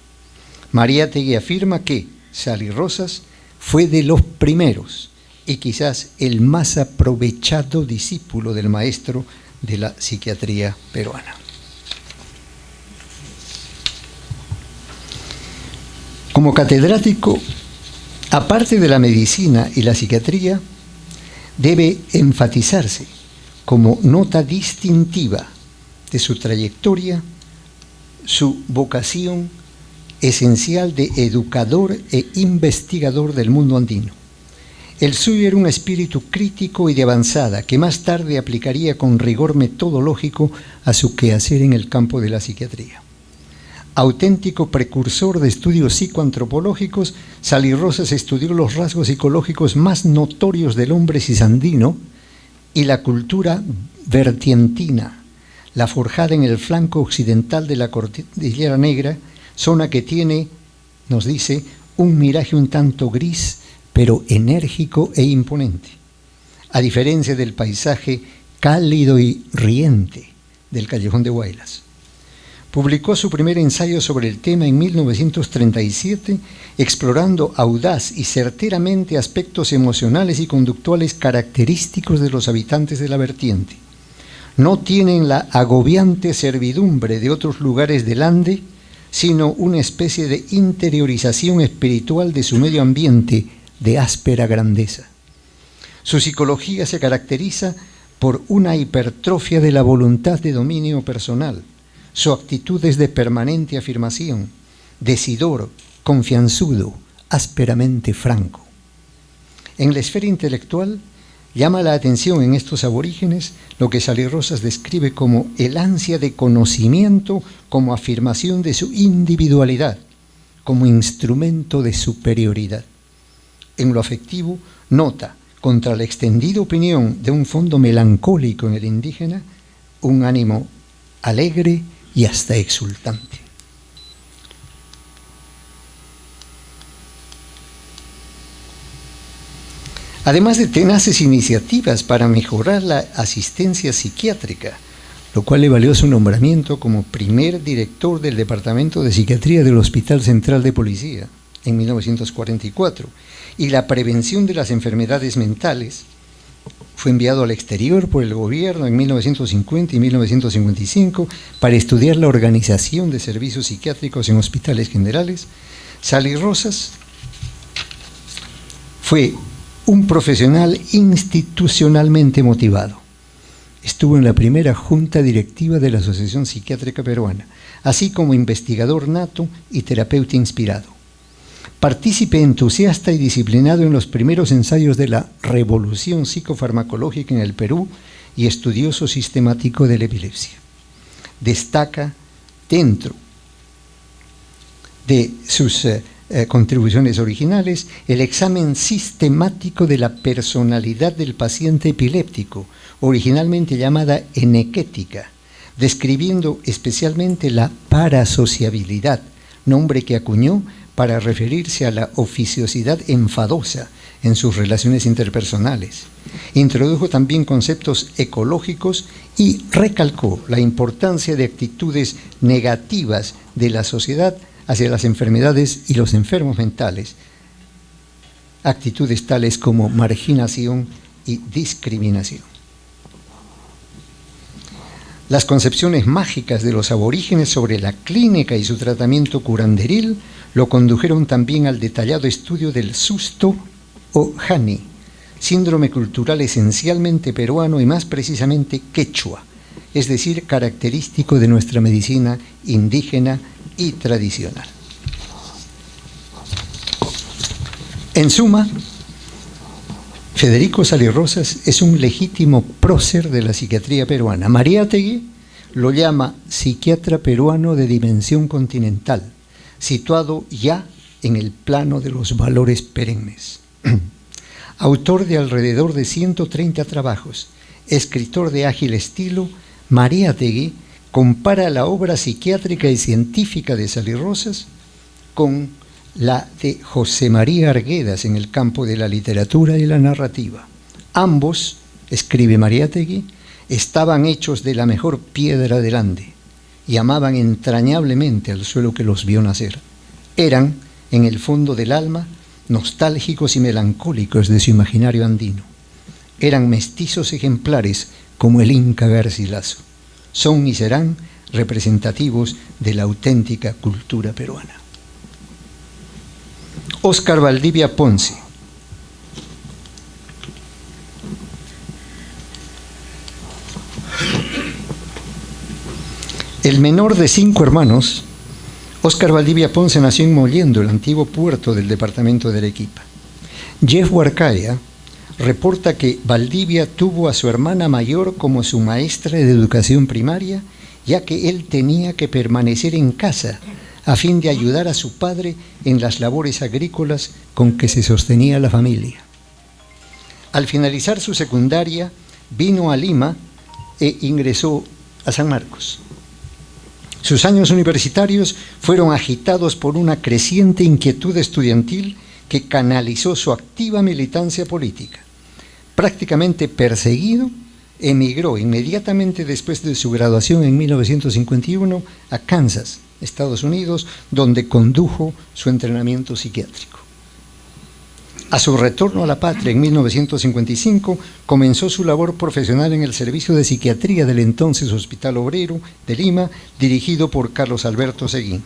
[SPEAKER 5] Mariátegui afirma que Sali Rosas fue de los primeros y quizás el más aprovechado discípulo del maestro de la psiquiatría peruana. Como catedrático, aparte de la medicina y la psiquiatría, debe enfatizarse como nota distintiva de su trayectoria su vocación esencial de educador e investigador del mundo andino. El suyo era un espíritu crítico y de avanzada que más tarde aplicaría con rigor metodológico a su quehacer en el campo de la psiquiatría. Auténtico precursor de estudios psicoantropológicos, Sali Rosas estudió los rasgos psicológicos más notorios del hombre cisandino y la cultura vertientina, la forjada en el flanco occidental de la Cordillera Negra, zona que tiene, nos dice, un miraje un tanto gris, pero enérgico e imponente, a diferencia del paisaje cálido y riente del Callejón de Huaylas. Publicó su primer ensayo sobre el tema en 1937, explorando audaz y certeramente aspectos emocionales y conductuales característicos de los habitantes de la vertiente. No tienen la agobiante servidumbre de otros lugares del Ande, sino una especie de interiorización espiritual de su medio ambiente de áspera grandeza. Su psicología se caracteriza por una hipertrofia de la voluntad de dominio personal. Su actitud es de permanente afirmación, decidor, confianzudo, ásperamente franco. En la esfera intelectual, llama la atención en estos aborígenes lo que Sali Rosas describe como el ansia de conocimiento como afirmación de su individualidad, como instrumento de superioridad. En lo afectivo, nota, contra la extendida opinión de un fondo melancólico en el indígena, un ánimo alegre y hasta exultante. Además de tenaces iniciativas para mejorar la asistencia psiquiátrica, lo cual le valió su nombramiento como primer director del Departamento de Psiquiatría del Hospital Central de Policía en 1944, y la prevención de las enfermedades mentales, fue enviado al exterior por el gobierno en 1950 y 1955 para estudiar la organización de servicios psiquiátricos en hospitales generales. Sali Rosas fue un profesional institucionalmente motivado. Estuvo en la primera junta directiva de la Asociación Psiquiátrica Peruana, así como investigador nato y terapeuta inspirado. Partícipe entusiasta y disciplinado en los primeros ensayos de la revolución psicofarmacológica en el Perú y estudioso sistemático de la epilepsia. Destaca dentro de sus contribuciones originales el examen sistemático de la personalidad del paciente epiléptico, originalmente llamada enequética, describiendo especialmente la parasociabilidad, nombre que acuñó para referirse a la oficiosidad enfadosa en sus relaciones interpersonales. Introdujo también conceptos ecológicos y recalcó la importancia de actitudes negativas de la sociedad hacia las enfermedades y los enfermos mentales, actitudes tales como marginación y discriminación. Las concepciones mágicas de los aborígenes sobre la clínica y su tratamiento curanderil lo condujeron también al detallado estudio del susto o jani, síndrome cultural esencialmente peruano y más precisamente quechua, es decir, característico de nuestra medicina indígena y tradicional. En suma, Federico Salirrosas es un legítimo prócer de la psiquiatría peruana. Mariátegui lo llama psiquiatra peruano de dimensión continental, situado ya en el plano de los valores perennes. Autor de alrededor de 130 trabajos, escritor de ágil estilo, Mariátegui compara la obra psiquiátrica y científica de Salirrosas con la de José María Arguedas en el campo de la literatura y la narrativa. Ambos, escribe Mariátegui, estaban hechos de la mejor piedra del Ande y amaban entrañablemente al suelo que los vio nacer. Eran, en el fondo del alma, nostálgicos y melancólicos de su imaginario andino. Eran mestizos ejemplares como el Inca Garcilaso. Son y serán representativos de la auténtica cultura peruana. Óscar Valdivia Ponce. El menor de 5 hermanos, Óscar Valdivia Ponce nació en Mollendo, el antiguo puerto del departamento de Arequipa. Jeff Huarcaya reporta que Valdivia tuvo a su hermana mayor como su maestra de educación primaria, ya que él tenía que permanecer en casa a fin de ayudar a su padre en las labores agrícolas con que se sostenía la familia. Al finalizar su secundaria, vino a Lima e ingresó a San Marcos. Sus años universitarios fueron agitados por una creciente inquietud estudiantil que canalizó su activa militancia política. Prácticamente perseguido, emigró inmediatamente después de su graduación en 1951 a Kansas, Estados Unidos, donde condujo su entrenamiento psiquiátrico. A su retorno a la patria en 1955, comenzó su labor profesional en el servicio de psiquiatría del entonces Hospital Obrero de Lima, dirigido por Carlos Alberto Seguín.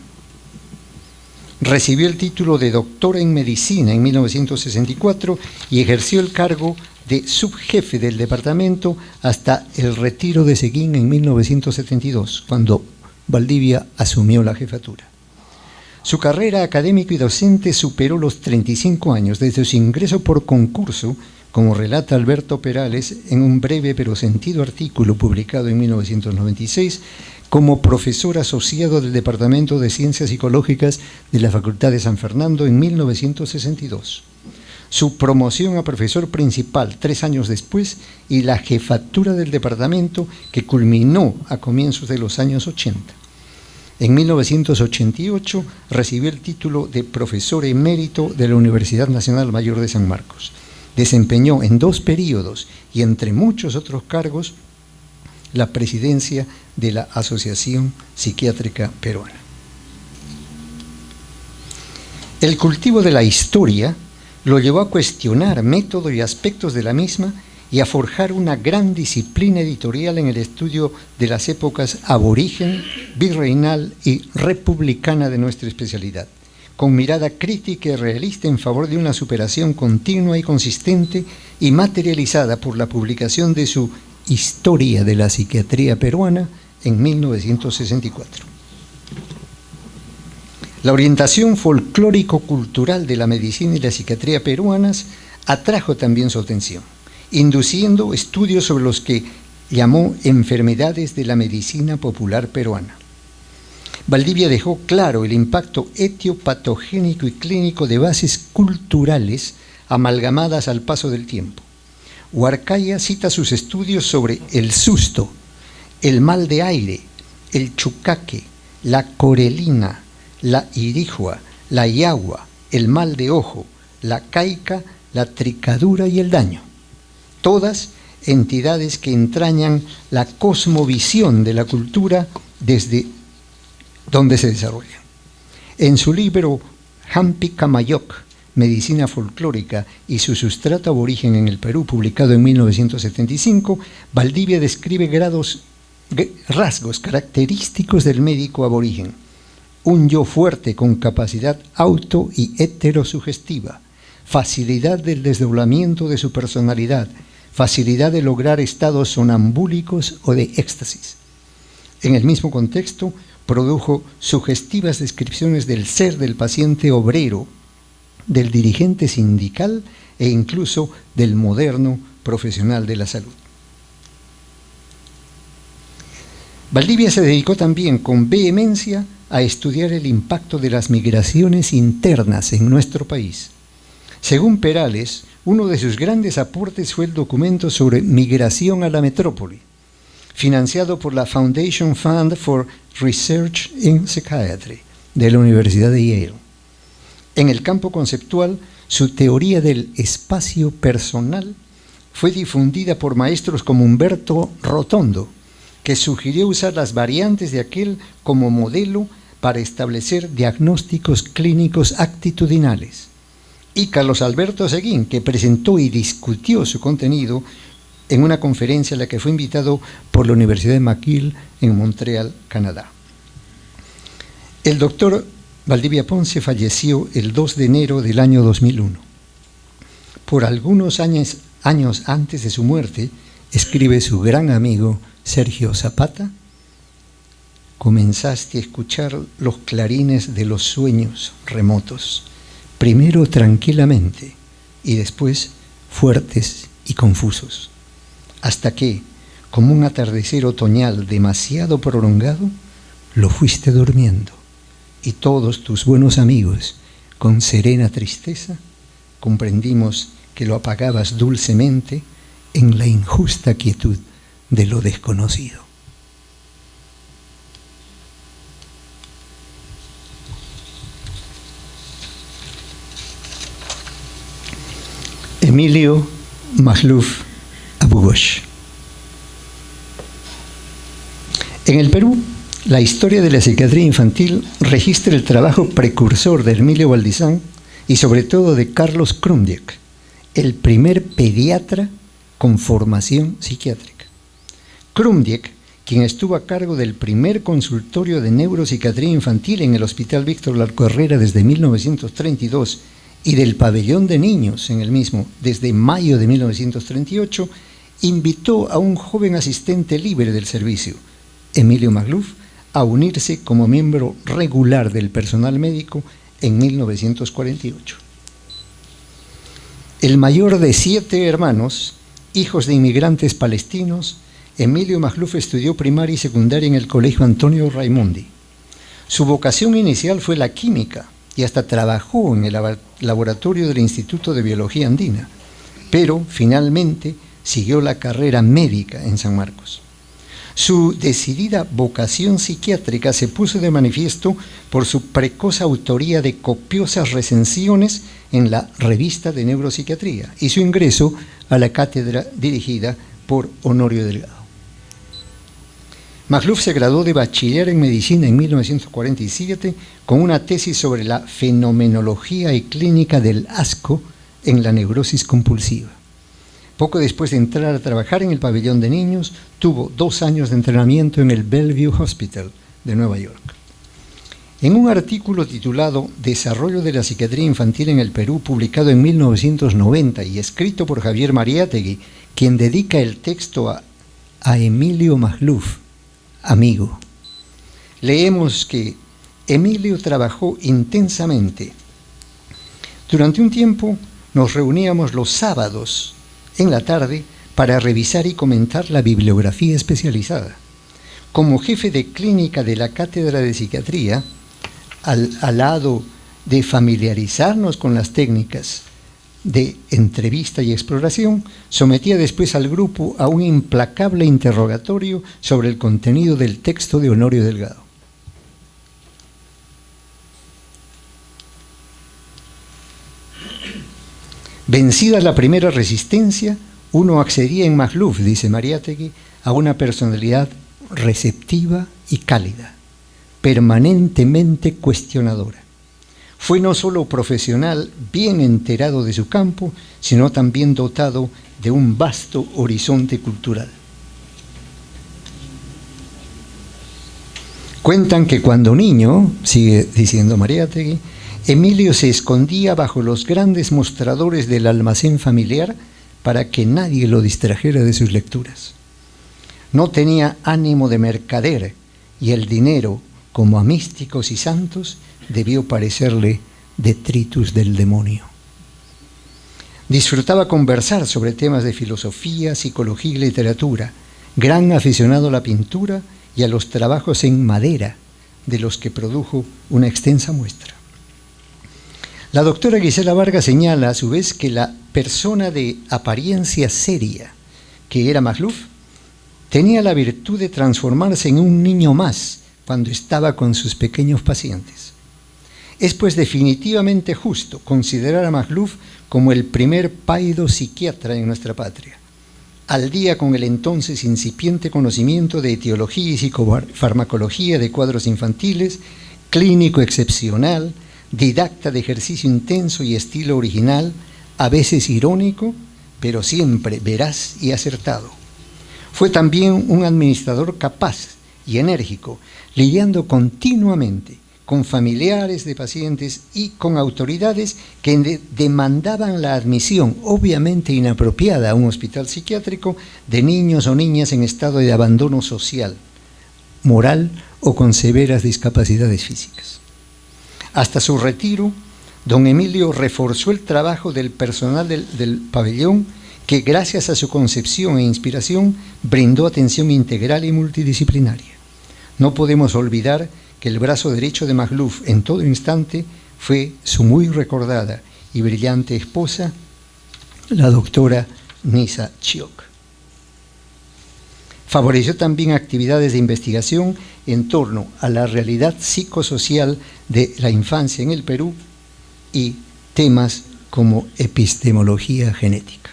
[SPEAKER 5] Recibió el título de doctor en medicina en 1964 y ejerció el cargo de subjefe del departamento hasta el retiro de Seguín en 1972, cuando Valdivia asumió la jefatura. Su carrera académica y docente superó los 35 años desde su ingreso por concurso, como relata Alberto Perales en un breve pero sentido artículo publicado en 1996, como profesor asociado del Departamento de Ciencias Psicológicas de la Facultad de San Fernando en 1962. Su promoción a profesor principal 3 años después y la jefatura del departamento que culminó a comienzos de los años 80. En 1988 recibió el título de profesor emérito de la Universidad Nacional Mayor de San Marcos. Desempeñó en 2 períodos y entre muchos otros cargos la presidencia de la Asociación Psiquiátrica Peruana. El cultivo de la historia lo llevó a cuestionar método y aspectos de la misma y a forjar una gran disciplina editorial en el estudio de las épocas aborigen, virreinal y republicana de nuestra especialidad, con mirada crítica y realista en favor de una superación continua y consistente y materializada por la publicación de su Historia de la Psiquiatría Peruana en 1964. La orientación folclórico-cultural de la medicina y la psiquiatría peruanas atrajo también su atención, induciendo estudios sobre los que llamó enfermedades de la medicina popular peruana. Valdivia dejó claro el impacto etiopatogénico y clínico de bases culturales amalgamadas al paso del tiempo. Huarcaya cita sus estudios sobre el susto, el mal de aire, el chucaque, la corelina, la irijua, la yagua, el mal de ojo, la caica, la tricadura y el daño. Todas entidades que entrañan la cosmovisión de la cultura desde donde se desarrollan. En su libro Hampi Kamayoc, Medicina folclórica y su sustrato aborigen en el Perú, publicado en 1975, Valdivia describe rasgos característicos del médico aborigen: un yo fuerte con capacidad auto y heterosugestiva, facilidad del desdoblamiento de su personalidad, facilidad de lograr estados sonambúlicos o de éxtasis. En el mismo contexto, produjo sugestivas descripciones del ser del paciente obrero, del dirigente sindical e incluso del moderno profesional de la salud. Valdivia se dedicó también con vehemencia a estudiar el impacto de las migraciones internas en nuestro país. Según Perales, uno de sus grandes aportes fue el documento sobre migración a la metrópoli, financiado por la Foundation Fund for Research in Psychiatry de la Universidad de Yale. En el campo conceptual, su teoría del espacio personal fue difundida por maestros como Humberto Rotondo, que sugirió usar las variantes de aquel como modelo para establecer diagnósticos clínicos actitudinales, y Carlos Alberto Seguín, que presentó y discutió su contenido en una conferencia a la que fue invitado por la Universidad de McGill en Montreal, Canadá. El doctor Valdivia Ponce falleció el 2 de enero del año 2001. Por algunos años antes de su muerte, escribe su gran amigo Sergio Zapata: comenzaste a escuchar los clarines de los sueños remotos, primero tranquilamente y después fuertes y confusos, hasta que, como un atardecer otoñal demasiado prolongado, lo fuiste durmiendo, y todos tus buenos amigos, con serena tristeza, comprendimos que lo apagabas dulcemente en la injusta quietud de lo desconocido. Emilio Magluf Abu-Ghosh. En el Perú, la historia de la psiquiatría infantil registra el trabajo precursor de Emilio Valdizán y sobre todo de Carlos Krumdiek, el primer pediatra con formación psiquiátrica. Krumdiek, quien estuvo a cargo del primer consultorio de neuropsiquiatría infantil en el Hospital Víctor Larco Herrera desde 1932 y del pabellón de niños en el mismo desde mayo de 1938, invitó a un joven asistente libre del servicio, Emilio Magluf, a unirse como miembro regular del personal médico en 1948. El mayor de 7 hermanos, hijos de inmigrantes palestinos, Emilio Magluf estudió primaria y secundaria en el Colegio Antonio Raimondi. Su vocación inicial fue la química y hasta trabajó en el laboratorio del Instituto de Biología Andina, pero finalmente siguió la carrera médica en San Marcos. Su decidida vocación psiquiátrica se puso de manifiesto por su precoz autoría de copiosas recensiones en la Revista de Neuropsiquiatría y su ingreso a la cátedra dirigida por Honorio Delgado. Magluf se graduó de bachiller en medicina en 1947 con una tesis sobre la fenomenología y clínica del asco en la neurosis compulsiva. Poco después de entrar a trabajar en el pabellón de niños, tuvo 2 años de entrenamiento en el Bellevue Hospital de Nueva York. En un artículo titulado Desarrollo de la psiquiatría infantil en el Perú, publicado en 1990 y escrito por Javier Mariátegui, quien dedica el texto a Emilio Magluf, amigo, leemos que Emilio trabajó intensamente. Durante un tiempo nos reuníamos los sábados en la tarde para revisar y comentar la bibliografía especializada. Como jefe de clínica de la Cátedra de Psiquiatría, al lado de familiarizarnos con las técnicas de entrevista y exploración, sometía después al grupo a un implacable interrogatorio sobre el contenido del texto de Honorio Delgado. Vencida la primera resistencia, uno accedía en Magluf, dice Mariátegui, a una personalidad receptiva y cálida, permanentemente cuestionadora. Fue no solo profesional bien enterado de su campo, sino también dotado de un vasto horizonte cultural. Cuentan que cuando niño, sigue diciendo Mariátegui, Emilio se escondía bajo los grandes mostradores del almacén familiar para que nadie lo distrajera de sus lecturas. No tenía ánimo de mercader y el dinero, como a místicos y santos, debió parecerle detritus del demonio. Disfrutaba conversar sobre temas de filosofía, psicología y literatura, gran aficionado a la pintura y a los trabajos en madera, de los que produjo una extensa muestra. La doctora Gisela Vargas señala a su vez que la persona de apariencia seria, que era Magluf, tenía la virtud de transformarse en un niño más cuando estaba con sus pequeños pacientes. Es pues definitivamente justo considerar a Magluf como el primer paido psiquiatra en nuestra patria, al día con el entonces incipiente conocimiento de etiología y psicofarmacología de cuadros infantiles, clínico excepcional, didacta de ejercicio intenso y estilo original, a veces irónico, pero siempre veraz y acertado. Fue también un administrador capaz y enérgico, lidiando continuamente con familiares de pacientes y con autoridades que demandaban la admisión, obviamente inapropiada, a un hospital psiquiátrico de niños o niñas en estado de abandono social, moral o con severas discapacidades físicas. Hasta su retiro, don Emilio reforzó el trabajo del personal del pabellón, que gracias a su concepción e inspiración brindó atención integral y multidisciplinaria. No podemos olvidar que el brazo derecho de Magluf en todo instante fue su muy recordada y brillante esposa, la doctora Nisa Chiok. Favoreció también actividades de investigación en torno a la realidad psicosocial de la infancia en el Perú y temas como epistemología genética.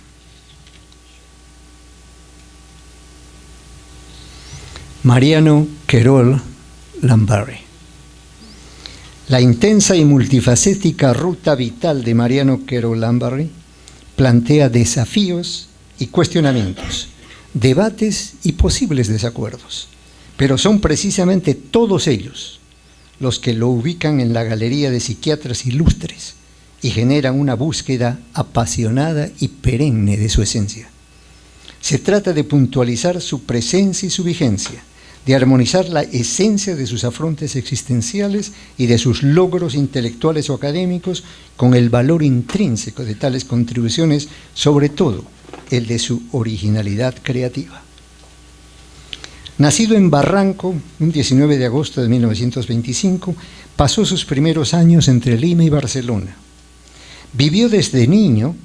[SPEAKER 5] Mariano Querol Lambarri. La intensa y multifacética ruta vital de Mariano Querol Lambarri plantea desafíos y cuestionamientos, debates y posibles desacuerdos, pero son precisamente todos ellos los que lo ubican en la galería de psiquiatras ilustres y generan una búsqueda apasionada y perenne de su esencia. Se trata de puntualizar su presencia y su vigencia, de armonizar la esencia de sus afrontes existenciales y de sus logros intelectuales o académicos con el valor intrínseco de tales contribuciones, sobre todo el de su originalidad creativa. Nacido en Barranco, un 19 de agosto de 1925, pasó sus primeros años entre Lima y Barcelona. Vivió desde niño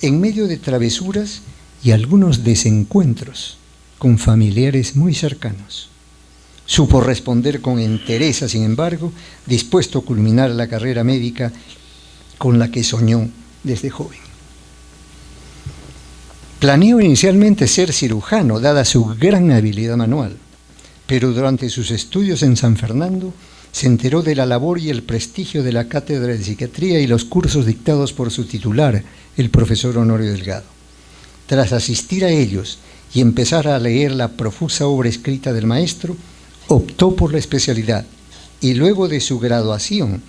[SPEAKER 5] en medio de travesuras y algunos desencuentros con familiares muy cercanos. Supo responder con entereza, sin embargo, dispuesto a culminar la carrera médica con la que soñó desde joven. Planeó inicialmente ser cirujano, dada su gran habilidad manual, pero durante sus estudios en San Fernando se enteró de la labor y el prestigio de la cátedra de psiquiatría y los cursos dictados por su titular, el profesor Honorio Delgado. Tras asistir a ellos y empezar a leer la profusa obra escrita del maestro, optó por la especialidad y luego de su graduación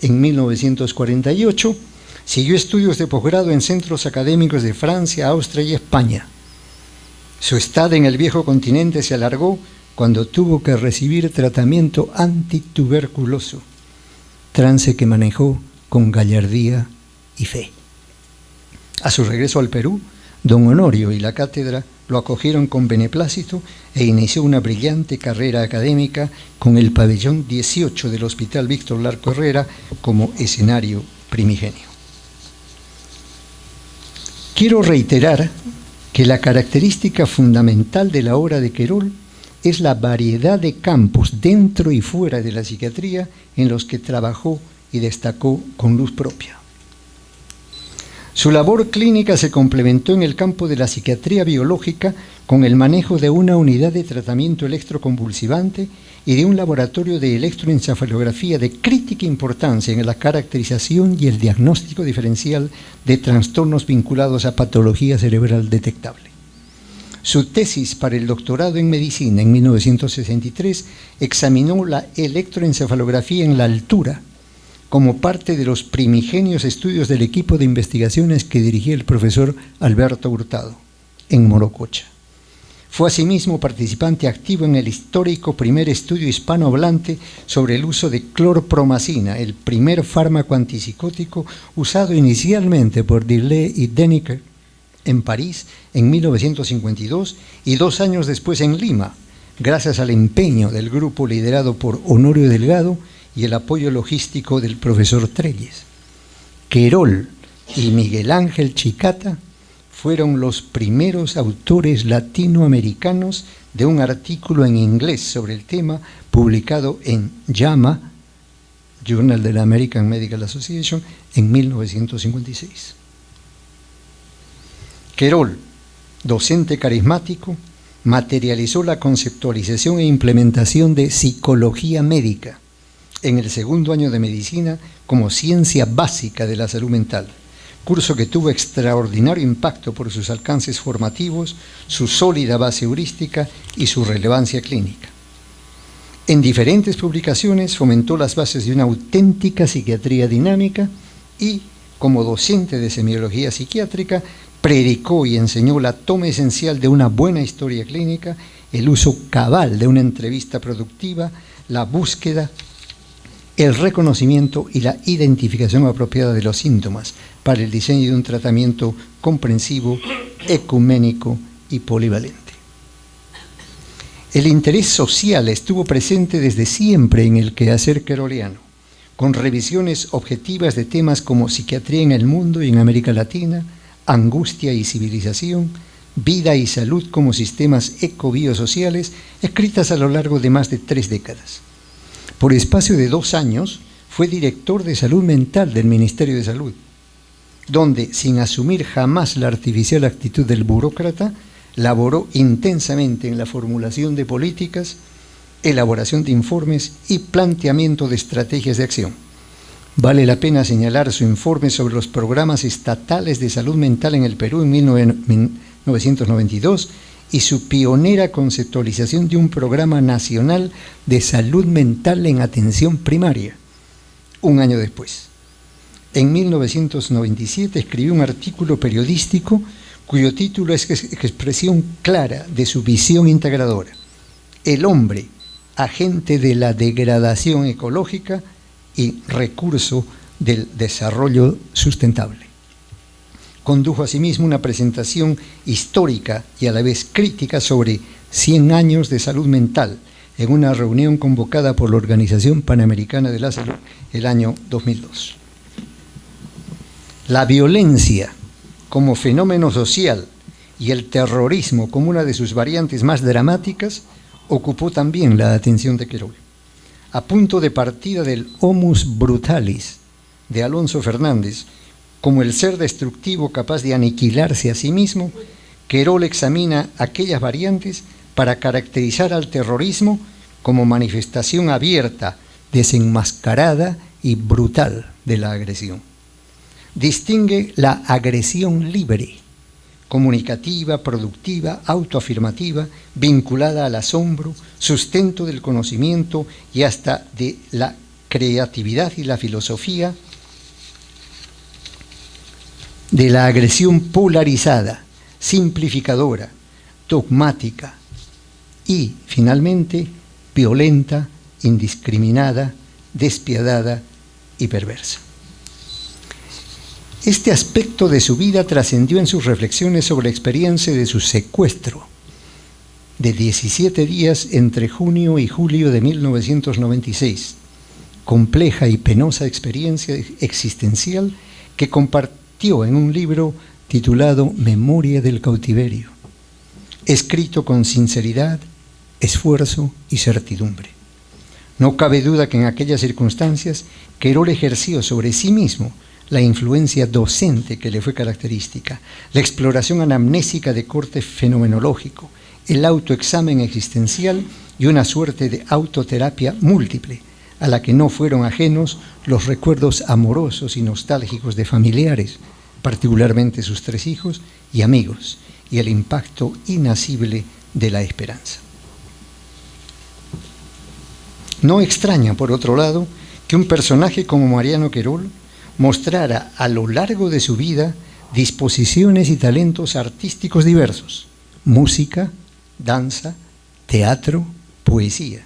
[SPEAKER 5] en 1948 siguió estudios de posgrado en centros académicos de Francia, Austria y España. Su estada en el viejo continente se alargó cuando tuvo que recibir tratamiento antituberculoso, trance que manejó con gallardía y fe. A su regreso al Perú, don Honorio y la cátedra lo acogieron con beneplácito e inició una brillante carrera académica con el pabellón 18 del Hospital Víctor Larco Herrera como escenario primigenio. Quiero reiterar que la característica fundamental de la obra de Querol es la variedad de campos dentro y fuera de la psiquiatría en los que trabajó y destacó con luz propia. Su labor clínica se complementó en el campo de la psiquiatría biológica con el manejo de una unidad de tratamiento electroconvulsivante y de un laboratorio de electroencefalografía de crítica importancia en la caracterización y el diagnóstico diferencial de trastornos vinculados a patología cerebral detectable. Su tesis para el doctorado en medicina en 1963 examinó la electroencefalografía en la altura como parte de los primigenios estudios del equipo de investigaciones que dirigía el profesor Alberto Hurtado en Morococha. Fue asimismo participante activo en el histórico primer estudio hispanohablante sobre el uso de clorpromazina, el primer fármaco antipsicótico usado inicialmente por Dillet y Deniker en París en 1952 y 2 años después en Lima, gracias al empeño del grupo liderado por Honorio Delgado y el apoyo logístico del profesor Trelles. Querol y Miguel Ángel Chicata fueron los primeros autores latinoamericanos de un artículo en inglés sobre el tema publicado en JAMA, Journal de la American Medical Association, en 1956. Querol, docente carismático, materializó la conceptualización e implementación de psicología médica en el segundo año de medicina como ciencia básica de la salud mental, curso que tuvo extraordinario impacto por sus alcances formativos, su sólida base heurística y su relevancia clínica. En diferentes publicaciones fomentó las bases de una auténtica psiquiatría dinámica y, como docente de semiología psiquiátrica, predicó y enseñó la toma esencial de una buena historia clínica, el uso cabal de una entrevista productiva, la búsqueda, el reconocimiento y la identificación apropiada de los síntomas para el diseño de un tratamiento comprensivo, ecuménico y polivalente. El interés social estuvo presente desde siempre en el quehacer queroliano, con revisiones objetivas de temas como psiquiatría en el mundo y en América Latina, angustia y civilización, vida y salud como sistemas ecobiosociales, escritas a lo largo de más de 3 décadas. Por espacio de 2 años fue director de salud mental del Ministerio de Salud, donde, sin asumir jamás la artificial actitud del burócrata, laboró intensamente en la formulación de políticas, elaboración de informes y planteamiento de estrategias de acción. Vale la pena señalar su informe sobre los programas estatales de salud mental en el Perú en 1992 y su pionera conceptualización de un programa nacional de salud mental en atención primaria, un año después. En 1997 escribió un artículo periodístico cuyo título es expresión clara de su visión integradora: el hombre, agente de la degradación ecológica y recurso del desarrollo sustentable. Condujo asimismo una presentación histórica y a la vez crítica sobre 100 años de salud mental en una reunión convocada por la Organización Panamericana de la Salud el año 2002. La violencia como fenómeno social y el terrorismo como una de sus variantes más dramáticas ocupó también la atención de Querol. A punto de partida del Homus Brutalis de Alonso Fernández, como el ser destructivo capaz de aniquilarse a sí mismo, Querol examina aquellas variantes para caracterizar al terrorismo como manifestación abierta, desenmascarada y brutal de la agresión. Distingue la agresión libre, comunicativa, productiva, autoafirmativa, vinculada al asombro, sustento del conocimiento y hasta de la creatividad y la filosofía, de la agresión polarizada, simplificadora, dogmática y, finalmente, violenta, indiscriminada, despiadada y perversa. Este aspecto de su vida trascendió en sus reflexiones sobre la experiencia de su secuestro de 17 días entre junio y julio de 1996, compleja y penosa experiencia existencial que compartió en un libro titulado Memoria del cautiverio, escrito con sinceridad, esfuerzo y certidumbre. No cabe duda que en aquellas circunstancias Querol ejerció sobre sí mismo la influencia docente que le fue característica, la exploración anamnésica de corte fenomenológico, el autoexamen existencial y una suerte de autoterapia múltiple, a la que no fueron ajenos los recuerdos amorosos y nostálgicos de familiares, particularmente sus 3 hijos y amigos, y el impacto inasible de la esperanza. No extraña, por otro lado, que un personaje como Mariano Querol mostrara a lo largo de su vida disposiciones y talentos artísticos diversos: música, danza, teatro, poesía,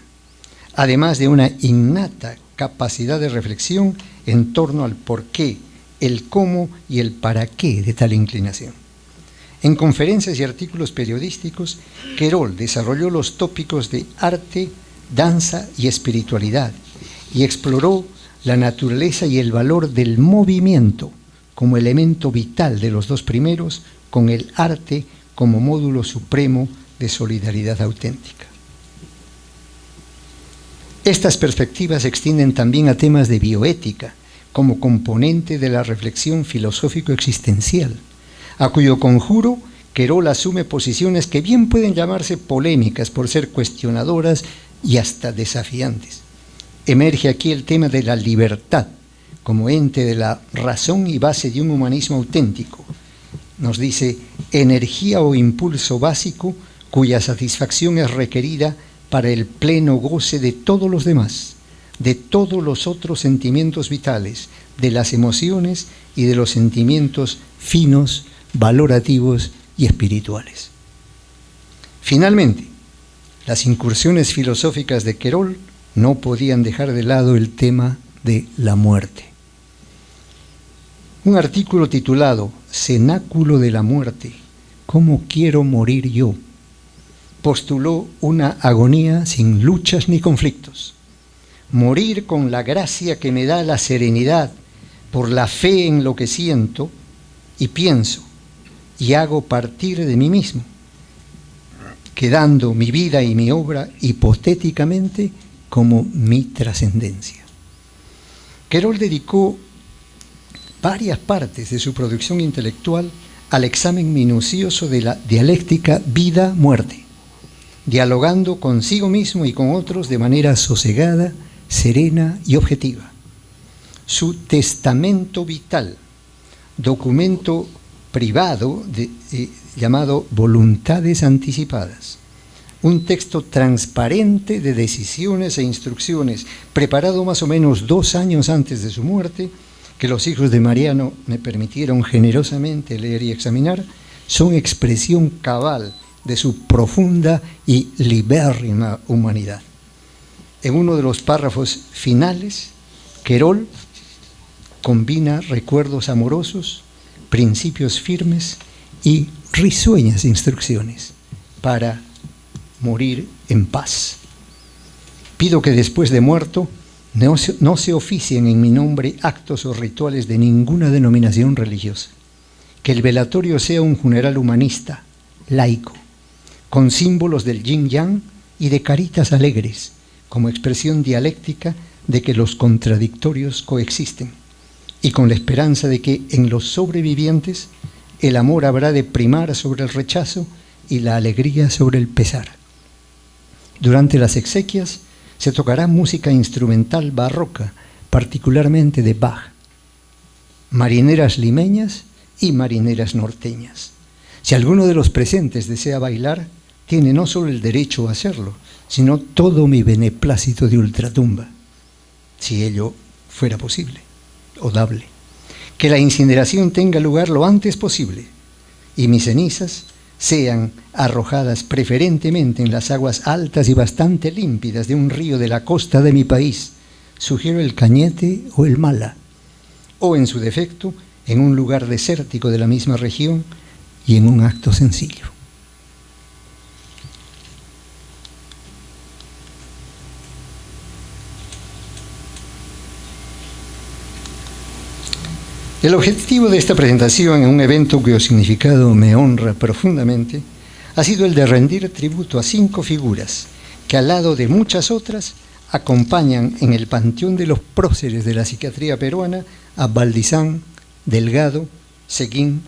[SPEAKER 5] además de una innata capacidad de reflexión en torno al porqué, el cómo y el para qué de tal inclinación. En conferencias y artículos periodísticos, Querol desarrolló los tópicos de arte, danza y espiritualidad, y exploró la naturaleza y el valor del movimiento como elemento vital de los 2 primeros, con el arte como módulo supremo de solidaridad auténtica. Estas perspectivas se extienden también a temas de bioética, como componente de la reflexión filosófico-existencial, a cuyo conjuro Querol asume posiciones que bien pueden llamarse polémicas por ser cuestionadoras y hasta desafiantes. Emerge aquí el tema de la libertad como ente de la razón y base de un humanismo auténtico. Nos dice: energía o impulso básico cuya satisfacción es requerida para el pleno goce de todos los demás, de todos los otros sentimientos vitales, de las emociones y de los sentimientos finos, valorativos y espirituales. Finalmente, las incursiones filosóficas de Querol no podían dejar de lado el tema de la muerte. Un artículo titulado «Cenáculo de la muerte, ¿cómo quiero morir yo?», postuló una agonía sin luchas ni conflictos. Morir con la gracia que me da la serenidad por la fe en lo que siento y pienso y hago partir de mí mismo, quedando mi vida y mi obra hipotéticamente como mi trascendencia. Querol dedicó varias partes de su producción intelectual al examen minucioso de la dialéctica vida-muerte, dialogando consigo mismo y con otros de manera sosegada, serena y objetiva. Su testamento vital, documento privado llamado Voluntades Anticipadas, un texto transparente de decisiones e instrucciones, preparado más o menos 2 años antes de su muerte, que los hijos de Mariano me permitieron generosamente leer y examinar, son expresión cabal de su profunda y libérrima humanidad. En uno de los párrafos finales, Querol combina recuerdos amorosos, principios firmes y risueñas instrucciones para morir en paz. Pido que después de muerto no se oficien en mi nombre actos o rituales de ninguna denominación religiosa. Que el velatorio sea un funeral humanista, laico, con símbolos del yin-yang y de caritas alegres, como expresión dialéctica de que los contradictorios coexisten, y con la esperanza de que en los sobrevivientes el amor habrá de primar sobre el rechazo y la alegría sobre el pesar. Durante las exequias se tocará música instrumental barroca, particularmente de Bach, marineras limeñas y marineras norteñas. Si alguno de los presentes desea bailar, tiene no solo el derecho a hacerlo, sino todo mi beneplácito de ultratumba, si ello fuera posible o dable. Que la incineración tenga lugar lo antes posible y mis cenizas sean arrojadas preferentemente en las aguas altas y bastante límpidas de un río de la costa de mi país, sugiero el Cañete o el Mala, o en su defecto en un lugar desértico de la misma región y en un acto sencillo. El objetivo de esta presentación en un evento cuyo significado me honra profundamente ha sido el de rendir tributo a 5 figuras que al lado de muchas otras acompañan en el panteón de los próceres de la psiquiatría peruana a Valdizán, Delgado, Seguín,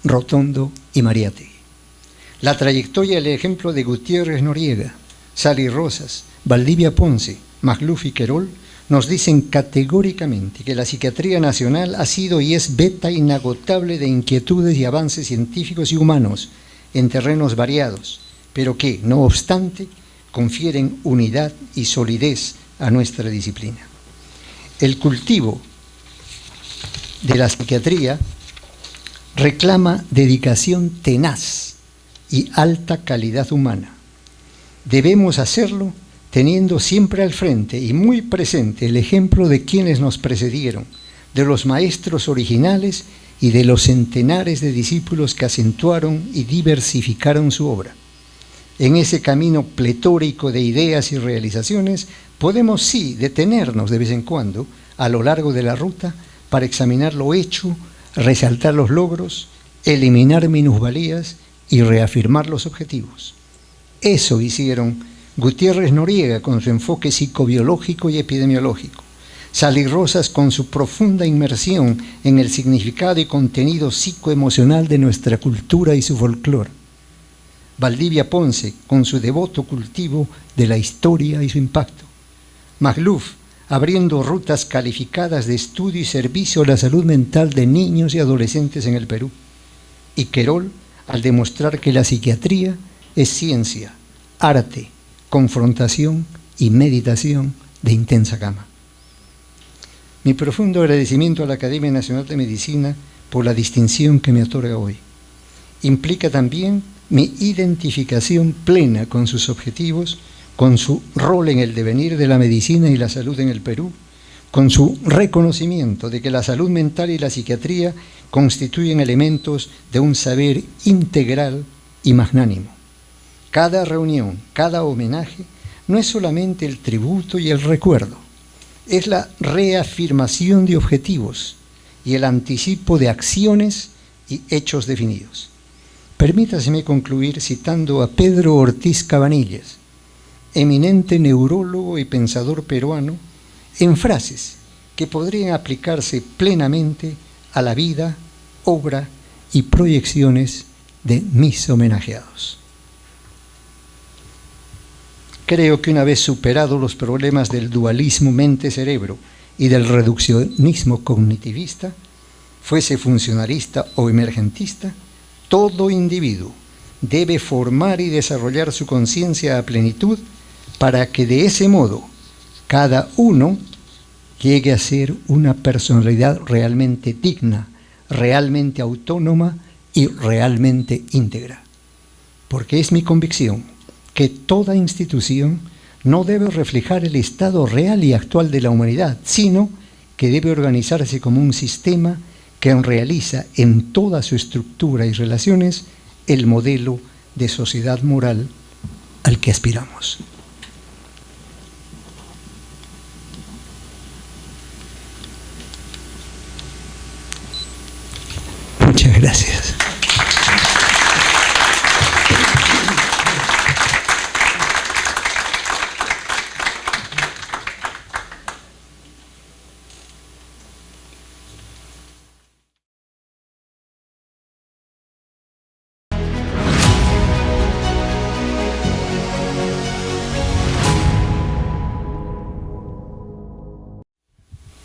[SPEAKER 5] Rotondo y Mariátegui. La trayectoria y el ejemplo de Gutiérrez Noriega, Sally Rosas, Valdivia Ponce, Magluf y Querol nos dicen categóricamente que la psiquiatría nacional ha sido y es veta inagotable de inquietudes y avances científicos y humanos en terrenos variados, pero que, no obstante, confieren unidad y solidez a nuestra disciplina. El cultivo de la psiquiatría reclama dedicación tenaz y alta calidad humana. Debemos hacerlo teniendo siempre al frente y muy presente el ejemplo de quienes nos precedieron, de los maestros originales y de los centenares de discípulos que acentuaron y diversificaron su obra. En ese camino pletórico de ideas y realizaciones, podemos sí detenernos de vez en cuando a lo largo de la ruta para examinar lo hecho, resaltar los logros, eliminar minusvalías y reafirmar los objetivos. Eso hicieron Gutiérrez Noriega con su enfoque psicobiológico y epidemiológico, Sally Rosas con su profunda inmersión en el significado y contenido psicoemocional de nuestra cultura y su folclore, Valdivia Ponce con su devoto cultivo de la historia y su impacto, Magluf abriendo rutas calificadas de estudio y servicio a la salud mental de niños y adolescentes en el Perú, y Querol al demostrar que la psiquiatría es ciencia, arte, confrontación y meditación de intensa gama. Mi profundo agradecimiento a la Academia Nacional de Medicina por la distinción que me otorga hoy. Implica también mi identificación plena con sus objetivos, con su rol en el devenir de la medicina y la salud en el Perú, con su reconocimiento de que la salud mental y la psiquiatría constituyen elementos de un saber integral y magnánimo. Cada reunión, cada homenaje, no es solamente el tributo y el recuerdo, es la reafirmación de objetivos y el anticipo de acciones y hechos definidos. Permítaseme concluir citando a Pedro Ortiz Cabanillas, eminente neurólogo y pensador peruano, en frases que podrían aplicarse plenamente a la vida, obra y proyecciones de mis homenajeados. Creo que una vez superados los problemas del dualismo mente-cerebro y del reduccionismo cognitivista, fuese funcionalista o emergentista, todo individuo debe formar y desarrollar su conciencia a plenitud para que de ese modo cada uno llegue a ser una personalidad realmente digna, realmente autónoma y realmente íntegra. Porque es mi convicción que toda institución no debe reflejar el estado real y actual de la humanidad, sino que debe organizarse como un sistema que realiza en toda su estructura y relaciones el modelo de sociedad moral al que aspiramos. Muchas gracias.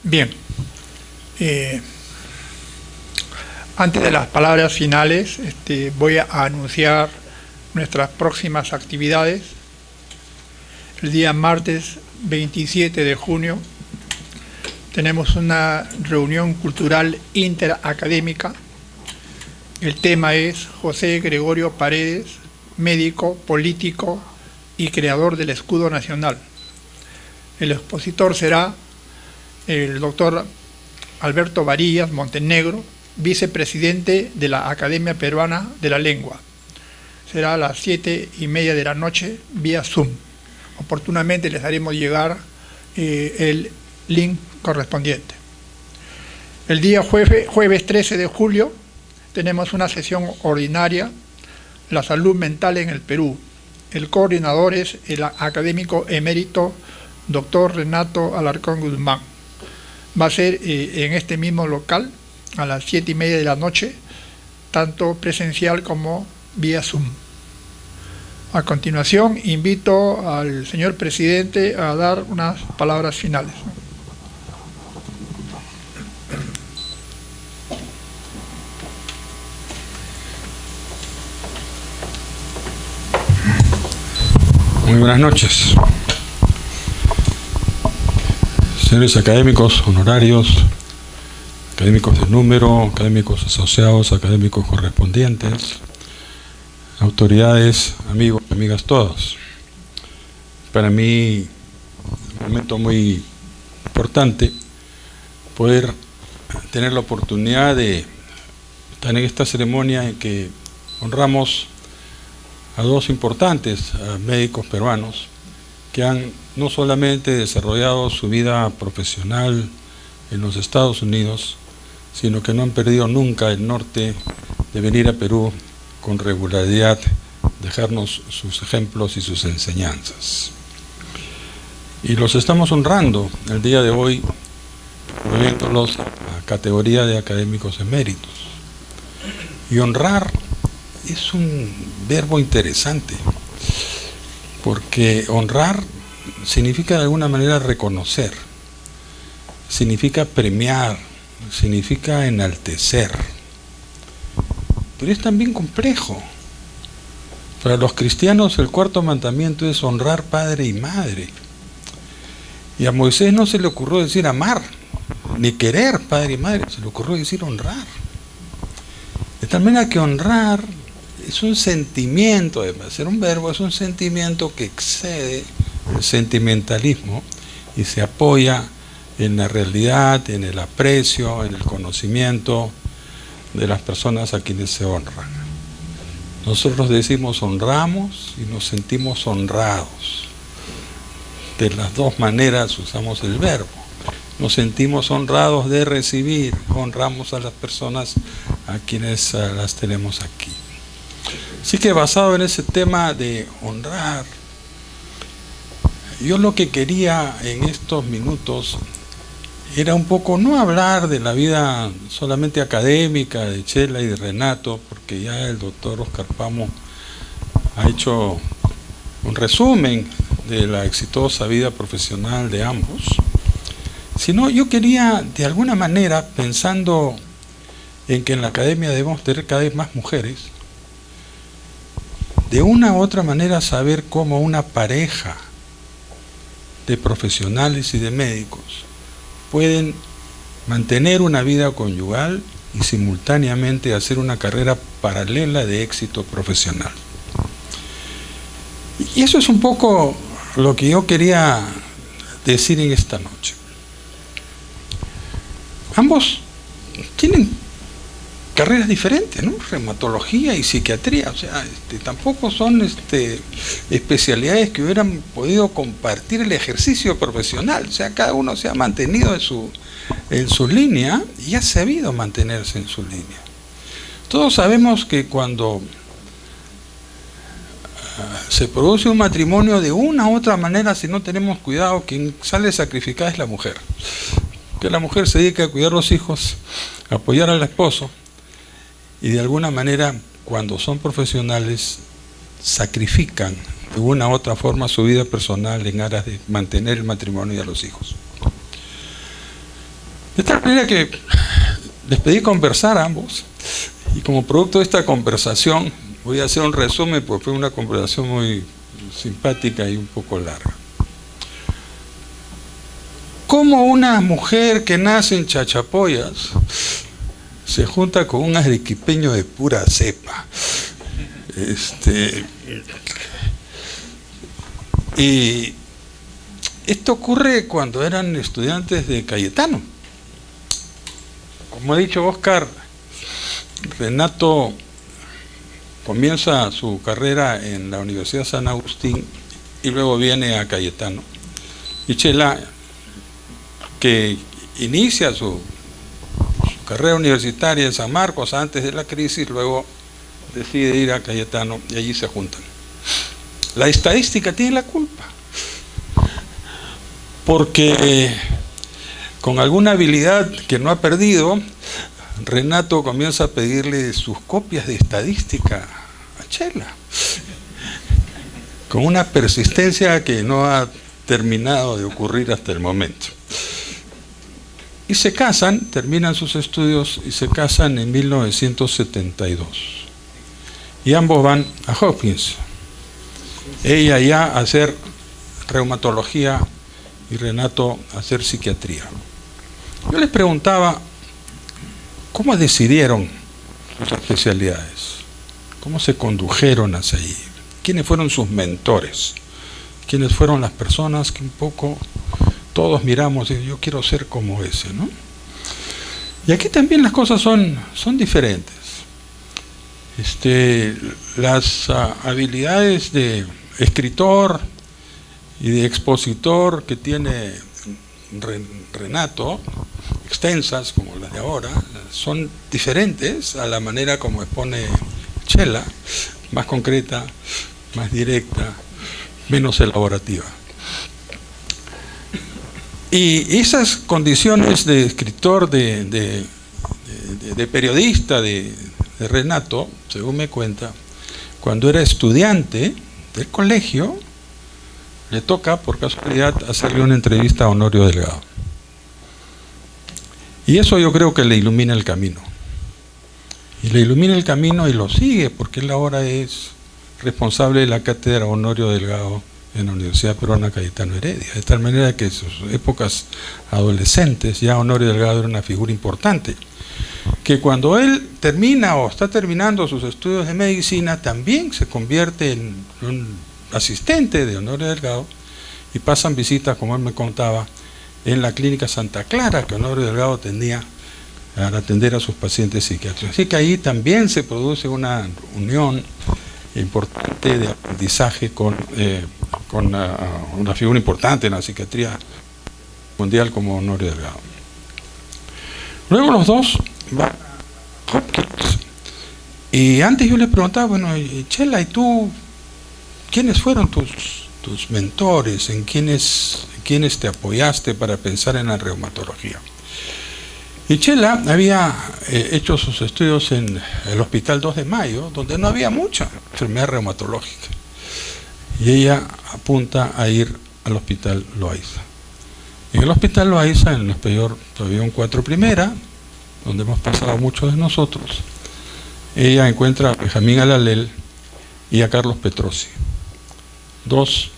[SPEAKER 1] Bien, antes de las palabras finales, voy a anunciar nuestras próximas actividades. El día martes 27 de junio tenemos una reunión cultural interacadémica. El tema es José Gregorio Paredes, médico, político y creador del escudo nacional. El expositor será el doctor Alberto Varillas Montenegro, vicepresidente de la Academia Peruana de la Lengua. Será a las 7:30 de la noche vía Zoom. Oportunamente les haremos llegar el link correspondiente. El día jueves 13 de julio tenemos una sesión ordinaria, la salud mental en el Perú. El coordinador es el académico emérito doctor Renato Alarcón Guzmán. Va a ser en este mismo local a las 7:30 de la noche, tanto presencial como vía Zoom. A continuación, invito al señor presidente a dar unas palabras finales.
[SPEAKER 3] Muy buenas noches. Señores académicos honorarios, académicos de número, académicos asociados, académicos correspondientes, autoridades, amigos y amigas todos. Para mí, un momento muy importante poder tener la oportunidad de estar en esta ceremonia en que honramos a dos importantes médicos peruanos que han no solamente desarrollado su vida profesional en los Estados Unidos, sino que no han perdido nunca el norte de venir a Perú con regularidad, dejarnos sus ejemplos y sus enseñanzas. Y los estamos honrando el día de hoy, promoviéndolos a categoría de académicos eméritos. Y honrar es un verbo interesante, porque honrar significa de alguna manera reconocer, significa premiar, significa enaltecer, pero es también complejo. Para los cristianos el cuarto mandamiento es honrar padre y madre, y a Moisés no se le ocurrió decir amar, ni querer padre y madre, se le ocurrió decir honrar. De tal manera que honrar es un sentimiento, además de ser un verbo, es un sentimiento que excede el sentimentalismo y se apoya en la realidad, en el aprecio, en el conocimiento de las personas a quienes se honran. Nosotros decimos honramos y nos sentimos honrados. De las dos maneras usamos el verbo. Nos sentimos honrados de recibir, honramos a las personas a quienes las tenemos aquí. Así que basado en ese tema de honrar, yo lo que quería en estos minutos era un poco no hablar de la vida solamente académica de Chela y de Renato, porque ya el doctor Oscar Pamo ha hecho un resumen de la exitosa vida profesional de ambos, sino yo quería de alguna manera, pensando en que en la academia debemos tener cada vez más mujeres, de una u otra manera saber cómo una pareja de profesionales y de médicos pueden mantener una vida conyugal y simultáneamente hacer una carrera paralela de éxito profesional. Y eso es un poco lo que yo quería decir en esta noche. Ambos tienen carreras diferentes, ¿no? Reumatología y psiquiatría, o sea, tampoco son especialidades que hubieran podido compartir el ejercicio profesional, o sea, cada uno se ha mantenido en su línea y ha sabido mantenerse en su línea. Todos sabemos que cuando se produce un matrimonio, de una u otra manera, si no tenemos cuidado, quien sale sacrificada es la mujer. Que la mujer se dedica a cuidar a los hijos, a apoyar al esposo, y de alguna manera, cuando son profesionales, sacrifican de una u otra forma su vida personal en aras de mantener el matrimonio y a los hijos. De tal manera que les pedí conversar a ambos, y como producto de esta conversación, voy a hacer un resumen porque fue una conversación muy simpática y un poco larga. ¿Cómo una mujer que nace en Chachapoyas se junta con un arequipeño de pura cepa? Y esto ocurre cuando eran estudiantes de Cayetano. Como ha dicho Oscar, Renato comienza su carrera en la Universidad San Agustín y luego viene a Cayetano. Y Chela, que inicia su carrera universitaria en San Marcos antes de la crisis, luego decide ir a Cayetano y allí se juntan. La estadística tiene la culpa, porque con alguna habilidad que no ha perdido, Renato comienza a pedirle sus copias de estadística a Chela. con una persistencia que no ha terminado de ocurrir hasta el momento. Y se casan, terminan sus estudios y se casan en 1972. Y ambos van a Hopkins. Ella ya a hacer reumatología y Renato a hacer psiquiatría. Yo les preguntaba, ¿cómo decidieron sus especialidades? ¿Cómo se condujeron hacia allí? ¿Quiénes fueron sus mentores? ¿Quiénes fueron las personas que un poco todos miramos y yo quiero ser como ese, ¿no? Y aquí también las cosas son diferentes. Las habilidades de escritor y de expositor que tiene Renato, extensas como las de ahora, son diferentes a la manera como expone Chela, más concreta, más directa, menos elaborativa. Y esas condiciones de escritor, de periodista de Renato, según me cuenta, cuando era estudiante del colegio, le toca, por casualidad, hacerle una entrevista a Honorio Delgado. Y eso yo creo que le ilumina el camino. Y le ilumina el camino y lo sigue, porque él ahora es responsable de la cátedra Honorio Delgado en la Universidad Peruana Cayetano Heredia. De tal manera que en sus épocas adolescentes ya Honorio Delgado era una figura importante. Que cuando él termina o está terminando sus estudios de medicina, también se convierte en un asistente de Honorio Delgado y pasan visitas, como él me contaba, en la clínica Santa Clara que Honorio Delgado tenía para atender a sus pacientes psiquiátricos. Así que ahí también se produce una unión importante de aprendizaje con una figura importante en la psiquiatría mundial como Honorio Delgado. Luego los dos van a Hopkins. Y antes yo le preguntaba, bueno, Chela, ¿y tú quiénes fueron tus mentores? ¿En quiénes te apoyaste para pensar en la reumatología? Y Chela había hecho sus estudios en el Hospital 2 de Mayo, donde no había mucha enfermedad reumatológica. Y ella apunta a ir al Hospital Loaiza. En el Hospital Loaiza, en el Pabellón 4 Primera, donde hemos pasado muchos de nosotros, ella encuentra a Benjamín Alalel y a Carlos Petrosi, dos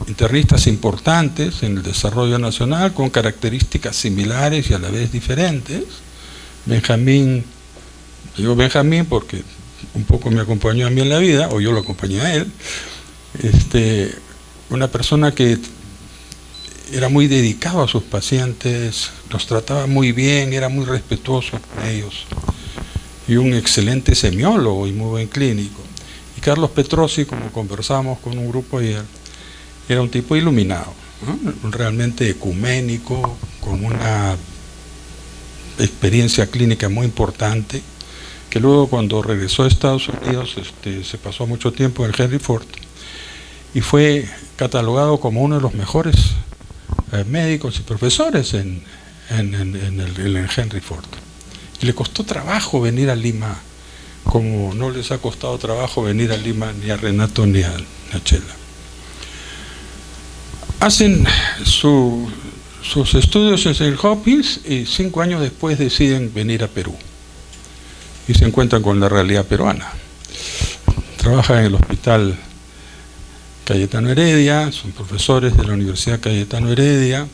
[SPEAKER 3] internistas importantes en el desarrollo nacional, con características similares y a la vez diferentes. Benjamín, digo Benjamín porque un poco me acompañó a mí en la vida, o yo lo acompañé a él, una persona que era muy dedicado a sus pacientes, los trataba muy bien, era muy respetuoso con ellos, y un excelente semiólogo y muy buen clínico. Y Carlos Petrosi, como conversamos con un grupo ayer, era un tipo iluminado, ¿no? Realmente ecuménico, con una experiencia clínica muy importante, que luego cuando regresó a Estados Unidos se pasó mucho tiempo en el Henry Ford y fue catalogado como uno de los mejores médicos y profesores en el Henry Ford. Y le costó trabajo venir a Lima, como no les ha costado trabajo venir a Lima ni a Renato ni a Chela. Hacen sus estudios en el Hopkins y 5 años después deciden venir a Perú y se encuentran con la realidad peruana. Trabajan en el Hospital Cayetano Heredia, son profesores de la Universidad Cayetano Heredia,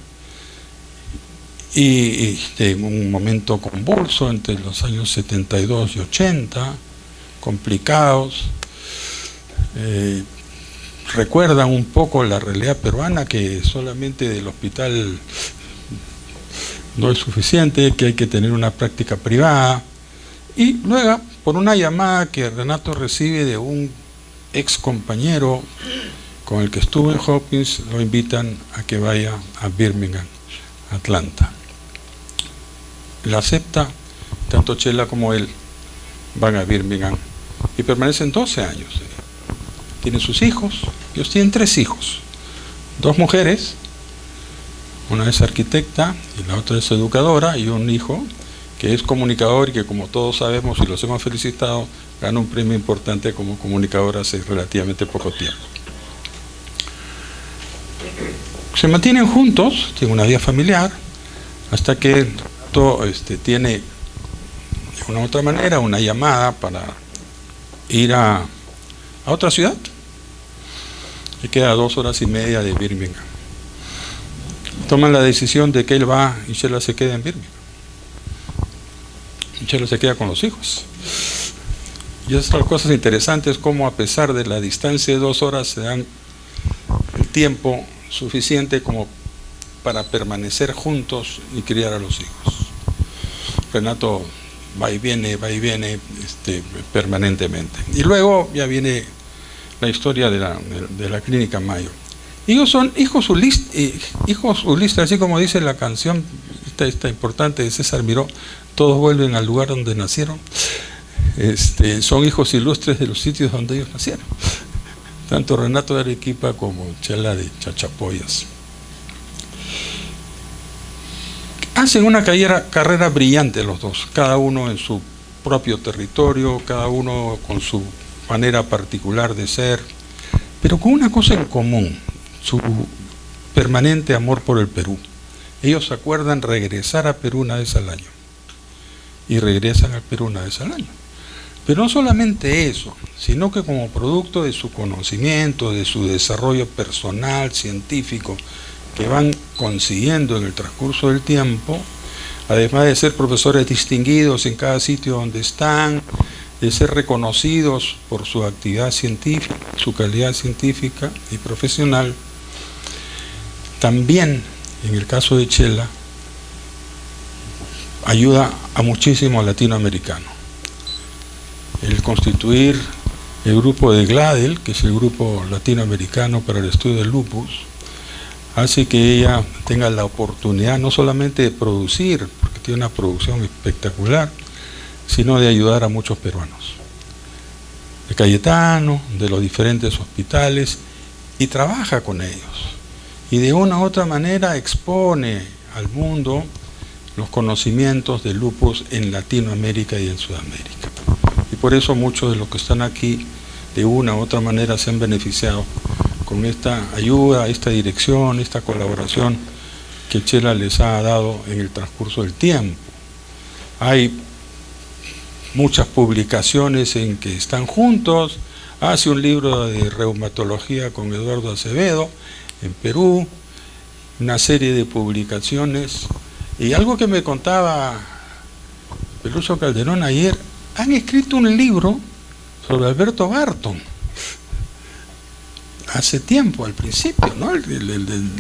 [SPEAKER 3] y en un momento convulso entre los años 72 y 80, complicados, recuerdan un poco la realidad peruana, que solamente del hospital no es suficiente, que hay que tener una práctica privada. Y luego, por una llamada que Renato recibe de un ex compañero con el que estuvo en Hopkins, lo invitan a que vaya a Birmingham, Atlanta. La acepta, tanto Chela como él van a Birmingham y permanecen 12 años. Tienen sus hijos, ellos tienen 3 hijos, 2 mujeres, una es arquitecta y la otra es educadora, y un hijo que es comunicador y que, como todos sabemos y los hemos felicitado, ganó un premio importante como comunicador hace relativamente poco tiempo. Se mantienen juntos, tienen una vida familiar, hasta que tiene de una u otra manera una llamada para ir a otra ciudad. Y queda 2 horas y media de Birmingham. Toman la decisión de que él va y Chela se queda en Birmingham. Y Chela se queda con los hijos. Y otras cosas interesantes, como a pesar de la distancia de 2 horas, se dan el tiempo suficiente como para permanecer juntos y criar a los hijos. Renato va y viene permanentemente. Y luego ya viene la historia de la Clínica Mayo. Ellos son hijos Ulistas, así como dice la canción esta importante de César Miró, todos vuelven al lugar donde nacieron. Son hijos ilustres de los sitios donde ellos nacieron. Tanto Renato de Arequipa como Chela de Chachapoyas. Hacen una carrera brillante los dos, cada uno en su propio territorio, cada uno con su manera particular de ser, pero con una cosa en común, su permanente amor por el Perú. Ellos acuerdan regresar a Perú una vez al año, y regresan al Perú una vez al año. Pero no solamente eso, sino que como producto de su conocimiento, de su desarrollo personal, científico, que van consiguiendo en el transcurso del tiempo, además de ser profesores distinguidos en cada sitio donde están, de ser reconocidos por su actividad científica, su calidad científica y profesional, también, en el caso de Chela, ayuda a muchísimos latinoamericanos. El constituir el grupo de GLADEL, que es el grupo latinoamericano para el estudio del lupus, hace que ella tenga la oportunidad no solamente de producir, porque tiene una producción espectacular, sino de ayudar a muchos peruanos, de Cayetano, de los diferentes hospitales, y trabaja con ellos. Y de una u otra manera expone al mundo los conocimientos del lupus en Latinoamérica y en Sudamérica. Y por eso muchos de los que están aquí, de una u otra manera, se han beneficiado con esta ayuda, esta dirección, esta colaboración que Chela les ha dado en el transcurso del tiempo. Hay muchas publicaciones en que están juntos. Hace un libro de reumatología con Eduardo Acevedo en Perú, una serie de publicaciones. Y algo que me contaba Peluso Calderón ayer, han escrito un libro sobre Alberto Barton. Hace tiempo, al principio, ¿no?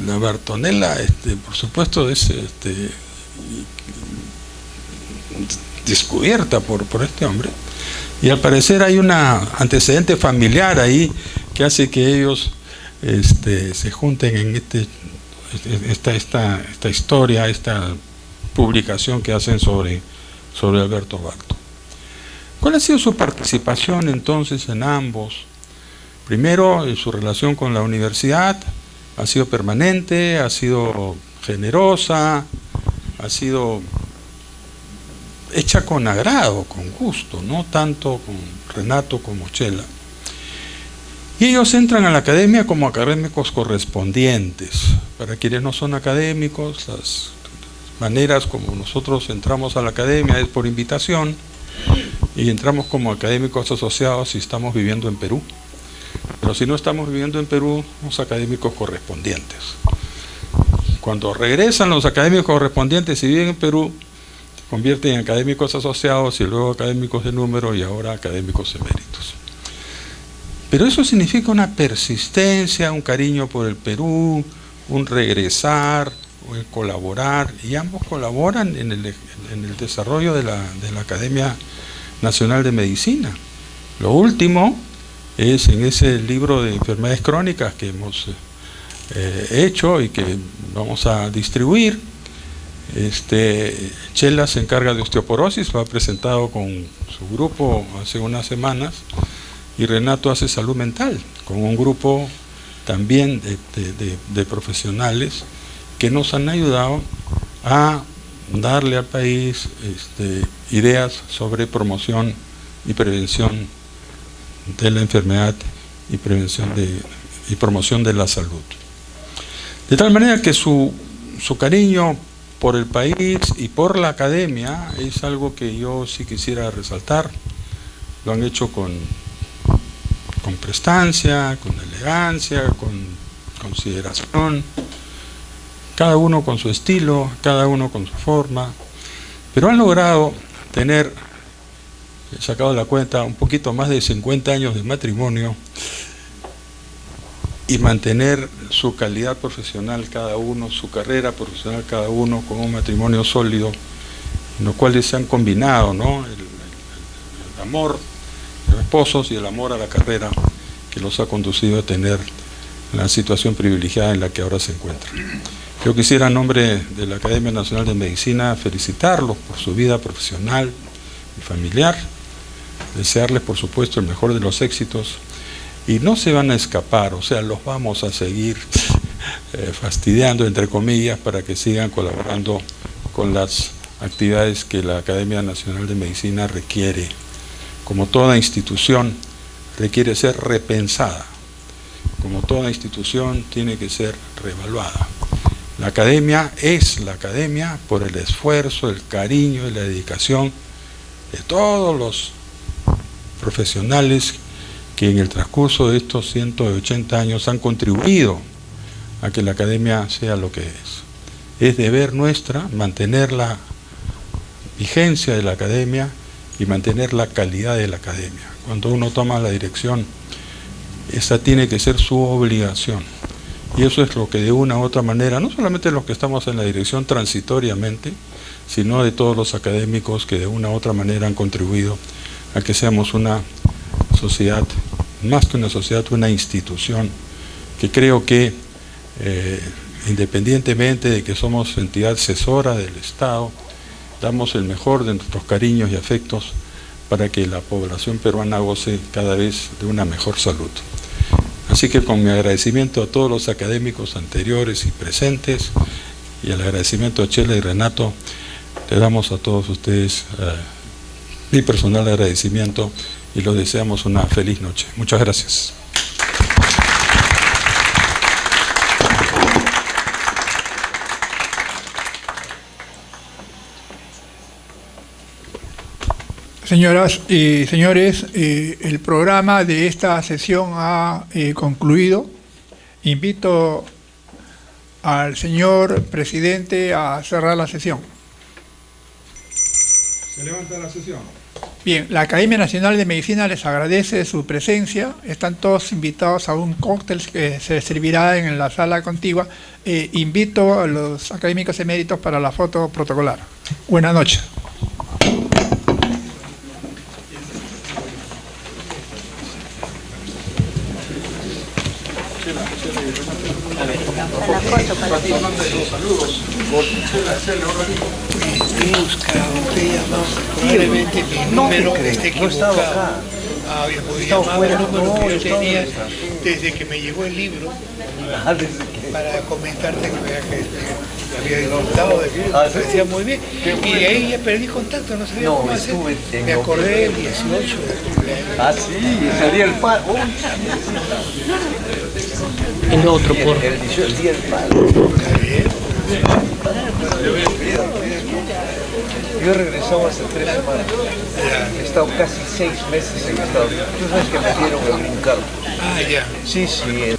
[SPEAKER 3] La Bartonella, por supuesto, es descubierta por este hombre. Y al parecer hay un antecedente familiar ahí que hace que ellos se junten en esta historia, esta publicación que hacen sobre Alberto Barton. ¿Cuál ha sido su participación entonces en ambos? Primero, en su relación con la universidad, ha sido permanente, ha sido generosa, ha sido hecha con agrado, con gusto, no tanto con Renato como Chela. Y ellos entran a la academia como académicos correspondientes. Para quienes no son académicos, las maneras como nosotros entramos a la academia es por invitación, y entramos como académicos asociados si estamos viviendo en Perú. Pero si no estamos viviendo en Perú, somos académicos correspondientes. Cuando regresan los académicos correspondientes y viven en Perú, se convierten en académicos asociados y luego académicos de número y ahora académicos eméritos. Pero eso significa una persistencia, un cariño por el Perú, un regresar, un colaborar, y ambos colaboran en el desarrollo de la Academia Nacional de Medicina. Lo último es en ese libro de enfermedades crónicas que hemos hecho y que vamos a distribuir. Chela se encarga de osteoporosis, lo ha presentado con su grupo hace unas semanas, y Renato hace salud mental, con un grupo también de profesionales que nos han ayudado a darle al país ideas sobre promoción y prevención de la enfermedad y prevención y promoción de la salud. De tal manera que su cariño por el país y por la academia es algo que yo sí quisiera resaltar. Lo han hecho con prestancia, con elegancia, con consideración, cada uno con su estilo, cada uno con su forma, pero han logrado tener, he sacado la cuenta, un poquito más de 50 años de matrimonio y mantener su calidad profesional cada uno, su carrera profesional cada uno, con un matrimonio sólido, en los cuales se han combinado, ¿no?, el amor de los esposos y el amor a la carrera, que los ha conducido a tener la situación privilegiada en la que ahora se encuentran. Yo quisiera, en nombre de la Academia Nacional de Medicina, felicitarlos por su vida profesional y familiar, desearles, por supuesto, el mejor de los éxitos, y no se van a escapar, o sea, los vamos a seguir fastidiando, entre comillas, para que sigan colaborando con las actividades que la Academia Nacional de Medicina requiere. Como toda institución, requiere ser repensada. Como toda institución, tiene que ser reevaluada. La academia es la academia por el esfuerzo, el cariño y la dedicación de todos los profesionales que en el transcurso de estos 180 años han contribuido a que la academia sea lo que es. Es deber nuestra mantener la vigencia de la academia y mantener la calidad de la academia. Cuando uno toma la dirección, esa tiene que ser su obligación. Y eso es lo que de una u otra manera, no solamente los que estamos en la dirección transitoriamente, sino de todos los académicos que de una u otra manera han contribuido a que seamos una sociedad, más que una sociedad, una institución, que creo que independientemente de que somos entidad asesora del Estado, damos el mejor de nuestros cariños y afectos para que la población peruana goce cada vez de una mejor salud. Así que con mi agradecimiento a todos los académicos anteriores y presentes, y el agradecimiento a Chela y Renato, le damos a todos ustedes mi personal agradecimiento y les deseamos una feliz noche. Muchas gracias.
[SPEAKER 1] Señoras y señores, el programa de esta sesión ha concluido. Invito al señor presidente a cerrar la sesión.
[SPEAKER 2] Se levanta la sesión.
[SPEAKER 1] Bien, la Academia Nacional de Medicina les agradece su presencia. Están todos invitados a un cóctel que se servirá en la sala contigua. Invito a los académicos eméritos para la foto protocolar. Buenas noches.
[SPEAKER 6] Probablemente mi número esté equivocado. Había podido llamar el número que yo tenía desde que me llegó el libro para comentarte que había disfrutado de que me parecía muy bien. Y de ahí ya perdí contacto, no sabía cómo hacer. Me acordé del 18 de cumpleaños.
[SPEAKER 7] Ah, sí, sería el palo.
[SPEAKER 6] El otro, por
[SPEAKER 7] El día del palo. Yo he regresado hace 3 semanas. He estado casi 6 meses en Estados Unidos. Tú sabes que me dieron el green card.
[SPEAKER 6] Ah, ya.
[SPEAKER 7] Sí, en